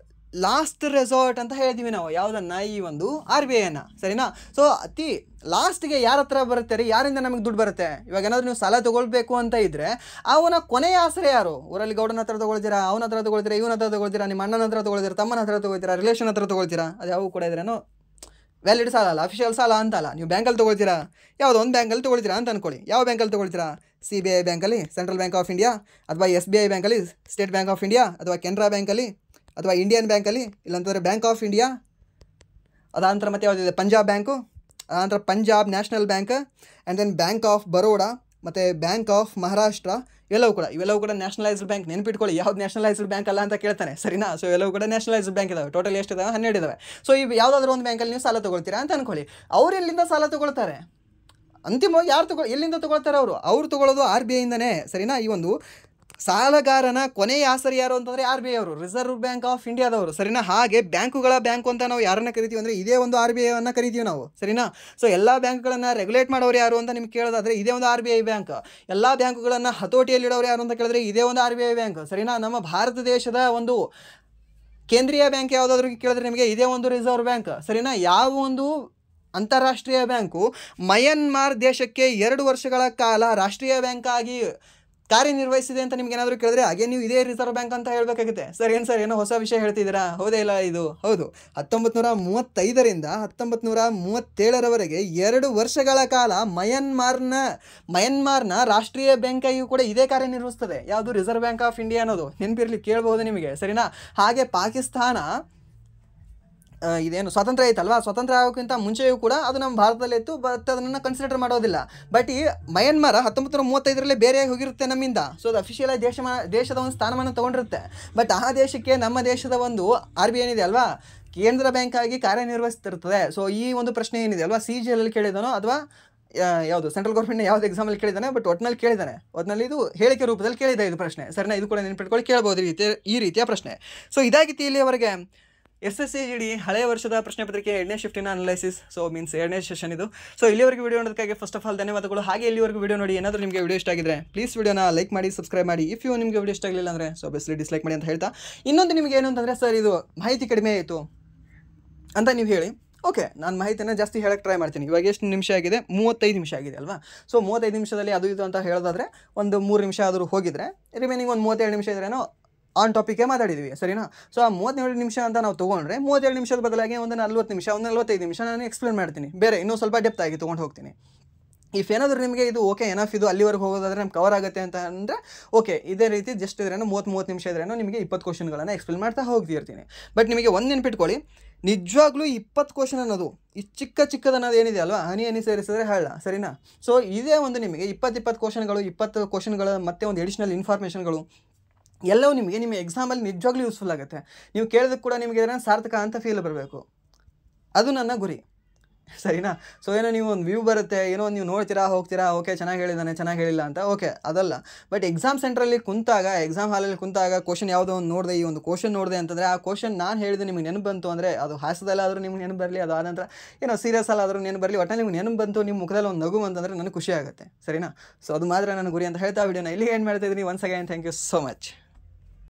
ಲಾಸ್ಟ್ ರೆಸಾರ್ಟ್ ಅಂತ ಹೇಳ್ತೀವಿ ನಾವು ಯಾವುದನ್ನು? ಈ ಒಂದು RBIನ ಸರಿನಾ. ಸೊ ಅತಿ ಲಾಸ್ಟ್ಗೆ ಯಾರ ಹತ್ರ ಬರುತ್ತೆ ರೀ? ಯಾರಿಂದ ನಮಗೆ ದುಡ್ಡು ಬರುತ್ತೆ? ಇವಾಗ ಏನಾದರೂ ನೀವು ಸಾಲ ತೊಗೊಳ್ಬೇಕು ಅಂತ ಇದ್ದರೆ ಅವನ ಕೊನೆಯ ಆಸರೆ ಯಾರು? ಊರಲ್ಲಿ ಗೌಡನ ಹತ್ರ ತೊಗೊಳ್ತೀರಾ, ಅವನ ಹತ್ರ ತೊಗೊಳ್ತೀರಾ, ಇವನ ಹತ್ರ ತೊಗೊಳ್ತೀರಾ, ನಿಮ್ಮ ಅಣ್ಣನ ಹತ್ರ ತೊಗೊಳ್ತೀರಾ, ತಮ್ಮನ ಹತ್ರ ತೊಗೊಳ್ತೀರಾ, ರಿಲೇಷನ್ ಹತ್ರ ತೊಗೊಳ್ತೀರಾ? ಅದು ಯಾವ ಕೂಡ ಇದ್ರೇನು ವ್ಯಾಲಿಡ್ ಸಾಲ ಅಲ್ಲ, ಅಫಿಷಿಯಲ್ ಸಾಲ ಅಂತಲ್ಲ. ನೀವು ಬ್ಯಾಂಕಲ್ಲಿ ತೊಗೊಳ್ತೀರಾ, ಯಾವುದೋ ಒಂದು ಬ್ಯಾಂಕಲ್ಲಿ ತೊಗೊಳ್ತೀರಾ ಅಂತ ಅಂದ್ಕೊಳ್ಳಿ. ಯಾವ ಬ್ಯಾಂಕಲ್ಲಿ ತೊಗೊಳ್ತೀರಾ? CBI ಬ್ಯಾಂಕಲ್ಲಿ, ಸೆಂಟ್ರಲ್ ಬ್ಯಾಂಕ್ ಆಫ್ ಇಂಡಿಯಾ, ಅಥವಾ SBI ಬ್ಯಾಂಕಲ್ಲಿ, ಸ್ಟೇಟ್ ಬ್ಯಾಂಕ್ ಆಫ್ ಇಂಡಿಯಾ, ಅಥವಾ ಕೆನರಾ ಬ್ಯಾಂಕಲ್ಲಿ, ಅಥವಾ ಇಂಡಿಯನ್ ಬ್ಯಾಂಕಲ್ಲಿ, ಇಲ್ಲಾಂತಂದರೆ ಬ್ಯಾಂಕ್ ಆಫ್ ಇಂಡಿಯಾ. ಅದಾನಂತರ ಮತ್ತೆ ಯಾವುದಿದೆ? ಪಂಜಾಬ್ ಬ್ಯಾಂಕು, ಅದಾನಂತರ Punjab national bank, and then bank of Baroda, ಮತ್ತು ಬ್ಯಾಂಕ್ ಆಫ್ ಮಹಾರಾಷ್ಟ್ರ. ಇವೆಲ್ಲವೂ ಕೂಡ ನ್ಯಾಷನಲೈಸ್ಡ್ ಬ್ಯಾಂಕ್. ನೆನ್ಪಿಟ್ಕೊಳ್ಳಿ, ಯಾವ್ದು ನ್ಯಾಷನಲೈಸ್ಡ್ ಬ್ಯಾಂಕ್ ಅಲ್ಲ ಅಂತ ಕೇಳ್ತಾನೆ ಸರಿನಾ. ಸೊ ಎಲ್ಲವೂ ಕೂಡ ನ್ಯಾಷನಲೈಸ್ಡ್ ಬ್ಯಾಂಕ್ ಇದಾವೆ. ಟೋಟಲ್ ಎಷ್ಟಿದಾವೆ? 12 ಇದಾವೆ. ಸೊ ಇವು ಯಾವುದಾದ್ರೂ ಒಂದು ಬ್ಯಾಂಕಲ್ಲಿ ನೀವು ಸಾಲ ತೊಗೊಳ್ತೀರಾ ಅಂತ ಅಂದ್ಕೊಳ್ಳಿ. ಅವ್ರು ಎಲ್ಲಿಂದ ಸಾಲ ತೊಗೊಳ್ತಾರೆ? ಅಂತಿಮವಾಗಿ ಎಲ್ಲಿಂದ ತೊಗೊಳ್ತಾರೆ? ಅವ್ರು ತೊಗೊಳ್ಳೋದು RBIಯಿಂದನೇ ಸರಿನಾ. ಈ ಒಂದು ಸಾಲಗಾರನ ಕೊನೆಯ ಆಸರೆ ಯಾರು ಅಂತಂದರೆ RBI ಅವರು, ರಿಸರ್ವ್ ಬ್ಯಾಂಕ್ ಆಫ್ ಇಂಡಿಯಾದವರು ಸರಿನಾ. ಹಾಗೆ ಬ್ಯಾಂಕುಗಳ ಬ್ಯಾಂಕು ಅಂತ ನಾವು ಯಾರನ್ನ ಕರಿತೀವಿ ಅಂದರೆ ಇದೇ ಒಂದು RBIಯನ್ನು ಕರಿತೀವಿ ನಾವು ಸರಿನಾ. ಸೊ ಎಲ್ಲ ಬ್ಯಾಂಕ್ಗಳನ್ನು ರೆಗ್ಯುಲೇಟ್ ಮಾಡೋರು ಯಾರು ಅಂತ ನಿಮ್ಗೆ ಕೇಳೋದಾದರೆ ಇದೇ ಒಂದು RBI ಬ್ಯಾಂಕ್. ಎಲ್ಲ ಬ್ಯಾಂಕುಗಳನ್ನು ಹತೋಟಿಯಲ್ಲಿಡೋರು ಯಾರು ಅಂತ ಕೇಳಿದ್ರೆ ಇದೇ ಒಂದು RBI ಬ್ಯಾಂಕ್ ಸರಿನಾ. ನಮ್ಮ ಭಾರತ ದೇಶದ ಒಂದು ಕೇಂದ್ರೀಯ ಬ್ಯಾಂಕ್ ಯಾವುದಾದ್ರೂ ಕೇಳಿದ್ರೆ ನಿಮಗೆ ಇದೇ ಒಂದು ರಿಸರ್ವ್ ಬ್ಯಾಂಕ್ ಸರಿನಾ. ಯಾವ ಒಂದು ಅಂತಾರಾಷ್ಟ್ರೀಯ ಬ್ಯಾಂಕು ಮಯನ್ಮಾರ್ ದೇಶಕ್ಕೆ 2 ವರ್ಷಗಳ ಕಾಲ ರಾಷ್ಟ್ರೀಯ ಬ್ಯಾಂಕ್ ಆಗಿ ಕಾರ್ಯನಿರ್ವಹಿಸಿದೆ ಅಂತ ನಿಮ್ಗೆ ಏನಾದರೂ ಕೇಳಿದ್ರೆ ಹಾಗೆ ನೀವು ಇದೇ ರಿಸರ್ವ್ ಬ್ಯಾಂಕ್ ಅಂತ ಹೇಳಬೇಕಾಗುತ್ತೆ. ಸರ್ ಏನು ಸರ್ ಏನೋ ಹೊಸ ವಿಷಯ ಹೇಳ್ತಿದ್ದೀರಾ, ಹೌದೇ ಇಲ್ಲ ಇದು ಹೌದು. 1935ರಿಂದ 1937ರವರೆಗೆ 2 ವರ್ಷಗಳ ಕಾಲ ಮಯನ್ಮಾರ್ನ ರಾಷ್ಟ್ರೀಯ ಬ್ಯಾಂಕಾಗಿಯೂ ಕೂಡ ಇದೇ ಕಾರ್ಯನಿರ್ವಹಿಸ್ತದೆ. ಯಾವುದು ರಿಸರ್ವ್ ಬ್ಯಾಂಕ್ ಆಫ್ ಇಂಡಿಯಾ ಅನ್ನೋದು ನೆನಪಿರಲಿ, ಕೇಳಬಹುದು ನಿಮಗೆ, ಸರಿನಾ. ಹಾಗೆ ಪಾಕಿಸ್ತಾನ ಇದೇನು ಸ್ವಾತಂತ್ರ್ಯ ಐತಲ್ವಾ, ಸ್ವಾತಂತ್ರ್ಯ ಆಗೋಕ್ಕಿಂತ ಮುಂಚೆಯೂ ಕೂಡ ಅದು ನಮ್ಮ ಭಾರತದಲ್ಲಿ ಇತ್ತು, ಬಟ್ ಅದನ್ನು ಕನ್ಸಿಡರ್ ಮಾಡೋದಿಲ್ಲ. ಬಟ್ ಈ ಮಯನ್ಮಾರ 1935ರಲ್ಲಿ ಬೇರೆಯಾಗಿ ಹೋಗಿರುತ್ತೆ ನಮ್ಮಿಂದ. ಸೊ ಅದು ಅಫಿಷಿಯಲ್ ಆಗಿ ದೇಶದ ಒಂದು ಸ್ಥಾನಮಾನ ತೊಗೊಂಡಿರುತ್ತೆ. ಬಟ್ ಆ ದೇಶಕ್ಕೆ ನಮ್ಮ ದೇಶದ ಒಂದು RBI ಏನಿದೆ ಅಲ್ವಾ, ಕೇಂದ್ರ ಬ್ಯಾಂಕ್ ಆಗಿ ಕಾರ್ಯನಿರ್ವಹಿಸ್ತಿರ್ತದೆ. ಸೊ ಈ ಒಂದು ಪ್ರಶ್ನೆ ಏನಿದೆ ಅಲ್ವಾ, CGL ಕೇಳಿದಾನೋ ಅಥವಾ ಯಾವುದು ಸೆಂಟ್ರಲ್ ಗೌರ್ಮೆಂಟ್ನ ಯಾವ್ದು ಎಕ್ಸಾಮಲ್ಲಿ ಕೇಳಿದ್ದಾನೆ, ಬಟ್ ಒಟ್ಟಿನಲ್ಲಿ ಕೇಳಿದ್ದಾನೆ, ಒಟ್ಟಿನಲ್ಲಿ ಇದು ಹೇಳಿಕೆ ರೂಪದಲ್ಲಿ ಕೇಳಿದೆ ಇದು ಪ್ರಶ್ನೆ, ಸರಿನಾ. ಇದು ಕೂಡ ನೆನಪಿಟ್ಕೊಳ್ಳಿ, ಕೇಳ್ಬೋದು ಈ ರೀತಿಯ ಪ್ರಶ್ನೆ. ಸೊ ಇದಾಗಿತ್ತು ಇಲ್ಲಿಯವರೆಗೆ SSCGD ಹಳೆಯ ವರ್ಷದ ಪ್ರಶ್ನೆ ಪತ್ರಿಕೆ 2ನೇ ಶಿಫ್ಟಿನ ಅನಲೈಸಿಸ್. ಸೊ ಮೀನ್ಸ್ 2ನೇ ಸೆಷನ್ ಇದು. ಸೊ ಇಲ್ಲಿವರೆಗೂ ವಿಡಿಯೋ ನೋಡೋದಕ್ಕಾಗಿ ಫಸ್ಟ್ ಆಫ್ ಆಲ್ ಧನ್ಯವಾದಗಳು. ಹಾಗೆ ಇಲ್ಲಿವರೆಗೂ ವಿಡಿಯೋ ನೋಡಿ ಏನಾದರೂ ನಿಮಗೆ ವಿಡಿಯೋ ಇಷ್ಟ ಆಗಿದ್ರೆ ಪ್ಲೀಸ್ ವಿಡಿಯೋನ ಲೈಕ್ ಮಾಡಿ, ಸಬ್ಸ್ಕ್ರೈಬ್ ಮಾಡಿ. ಇಫ್ ನಿಮಗೆ ವಿಡಿಯೋ ಇಷ್ಟ ಆಗಲಿಲ್ಲ ಅಂದರೆ ಸೊ ಆಬ್ವಿಯಸ್ಲಿ ಡಿಸ್ಲೈಕ್ ಮಾಡಿ ಅಂತ ಹೇಳ್ತಾ, ಇನ್ನೊಂದು ನಿಮಗೆ ಏನು ಅಂತಂದರೆ, ಸರ್ ಇದು ಮಾಹಿತಿ ಕಡಿಮೆ ಆಯಿತು ಅಂತ ನೀವು ಹೇಳಿ, ಓಕೆ, ನಾನು ಮಾಹಿತಿನ ಜಾಸ್ತಿ ಹೇಳಕ್ಕೆ ಟ್ರೈ ಮಾಡ್ತೀನಿ. ಇವಾಗ ಎಷ್ಟು ನಿಮಿಷ ಆಗಿದೆ, 35 ನಿಮಿಷ ಆಗಿದೆ ಅಲ್ವಾ. ಸೊ 35 ನಿಮಿಷದಲ್ಲಿ ಅದು ಇದು ಅಂತ ಹೇಳೋದಾದರೆ ಒಂದು 3 ನಿಮಿಷ ಆದರೂ ಹೋಗಿದ್ರೆ ರಿಮೈನಿಂಗ್ ಒಂದು 37 ನಿಮಿಷ ಇದ್ರೇನೋ ಆನ್ ಟಾಪಿಕೇ ಮಾತಾಡಿದ್ವಿ, ಸರಿನಾ. ಸೊ ಆ 37 ನಿಮಿಷ ಅಂತ ನಾವು ತೊಗೊಂಡ್ರೆ 37 ನಿಮಿಷದ ಬದಲಾಗಿ ಒಂದು 40 ನಿಮಿಷ, ಒಂದು 45 ನಿಮಿಷ ನಾನು ಎಕ್ಸ್ಪ್ಲೇನ್ ಮಾಡ್ತೀನಿ, ಬೇರೆ ಇನ್ನೂ ಸ್ವಲ್ಪ ಡೆಪ್ತ್ ಆಗಿ ತೊಗೊಂಡು ಹೋಗ್ತೀನಿ. ಇಫ್ ಏನಾದರೂ ನಿಮಗೆ ಇದು ಓಕೆ ಎನಫ್, ಇದು ಅಲ್ಲಿವರೆಗೆ ಹೋಗೋದಾದರೆ ನಮ್ಗೆ ಕವರ್ ಆಗುತ್ತೆ ಅಂತ ಅಂದರೆ ಓಕೆ, ಇದೇ ರೀತಿ ಜಸ್ಟ್ ಇದ್ರೇನೋ 30 ನಿಮಿಷ ಇದ್ರೇನೋ ನಿಮಗೆ 20 ಕ್ವಶನ್ಗಳನ್ನು ಎಕ್ಸ್ಪ್ಲೇನ್ ಮಾಡ್ತಾ ಹೋಗ್ತಿರ್ತೀನಿ. ಬಟ್ ನಿಮಗೆ ಒಂದು ನೆನ್ಪಿಟ್ಕೊಳ್ಳಿ, ನಿಜವಾಗ್ಲೂ 20 ಕ್ವಶನ್ ಅನ್ನೋದು ಈ ಚಿಕ್ಕದನ್ನೋದು ಏನಿದೆ ಅಲ್ವಾ, ಹನಿ ಸೇರಿಸಿದ್ರೆ ಹಳ್ಳ, ಸರಿನಾ. ಸೊ ಇದೇ ಒಂದು ನಿಮಗೆ 20 ಕ್ವಶನ್ಗಳು ಮತ್ತು ಒಂದು ಎಡಿಷ್ನಲ್ ಇನ್ಫಾರ್ಮೇಷನ್ಗಳು ಎಲ್ಲವೂ ನಿಮಗೆ ನಿಮ್ಮ ಎಕ್ಸಾಮಲ್ಲಿ ನಿಜವಾಗ್ಲೂ ಯೂಸ್ಫುಲ್ ಆಗುತ್ತೆ. ನೀವು ಕೇಳಿದಕ್ಕೆ ಕೂಡ ನಿಮಗೆ ಇದನ್ನು ಸಾರ್ಥಕ ಅಂತ ಫೀಲ್ ಬರಬೇಕು, ಅದು ನನ್ನ ಗುರಿ, ಸರಿನಾ. ಸೊ ಏನೋ ನೀವು ಒಂದು ವ್ಯೂ ಬರುತ್ತೆ, ಏನೋ ನೀವು ನೋಡ್ತೀರಾ ಹೋಗ್ತೀರಾ, ಓಕೆ ಚೆನ್ನಾಗಿ ಹೇಳಿದ್ದಾನೆ ಚೆನ್ನಾಗಿ ಹೇಳಿಲ್ಲ ಅಂತ, ಓಕೆ ಅದಲ್ಲ. ಬಟ್ ಎಕ್ಸಾಮ್ ಸೆಂಟ್ರಲ್ಲಿ ಕುಂತಾಗ, ಎಕ್ಸಾಮ್ ಹಾಲಲ್ಲಿ ಕುಂತಾಗ ಕ್ವಶನ್ ಯಾವುದೋ ಒಂದು ನೋಡಿದೆ, ಈ ಒಂದು ಕ್ವಶನ್ ನೋಡಿದೆ ಅಂತಂದರೆ ಆ ಕ್ವಶನ್ ನಾನು ಹೇಳಿದೆ ನಿಮಗೆ ನೆನಪು ಬಂತು ಅಂದರೆ, ಅದು ಹಾಸ್ಯದಲ್ಲಾದರೂ ನಿಮ್ಗೆ ನೆನಪು ಬರಲಿ, ಅದು ಆನಂತರ ಏನೋ ಸೀರಿಯಸ್ ಅಲ್ಲಾದರೂ ನೆನಪು ಬರಲಿ, ಒಟ್ಟಲ್ಲಿ ನಿಮ್ಗೆ ನೆನಪು ಬಂತು, ನಿಮ್ಮ ಮುಖದಲ್ಲಿ ಒಂದು ನಗು ಅಂತಂದರೆ ನನಗೆ ಖುಷಿ ಆಗುತ್ತೆ, ಸರಿನಾ. ಸೊ ಅದು ಮಾತ್ರ ನನ್ನ ಗುರಿ ಅಂತ ಹೇಳ್ತಾ ವಿಡಿಯೋನ ಇಲ್ಲಿಗೆ ಏನು ಮಾಡ್ತಾ ಇದ್ದೀನಿ. Once again thank you so much.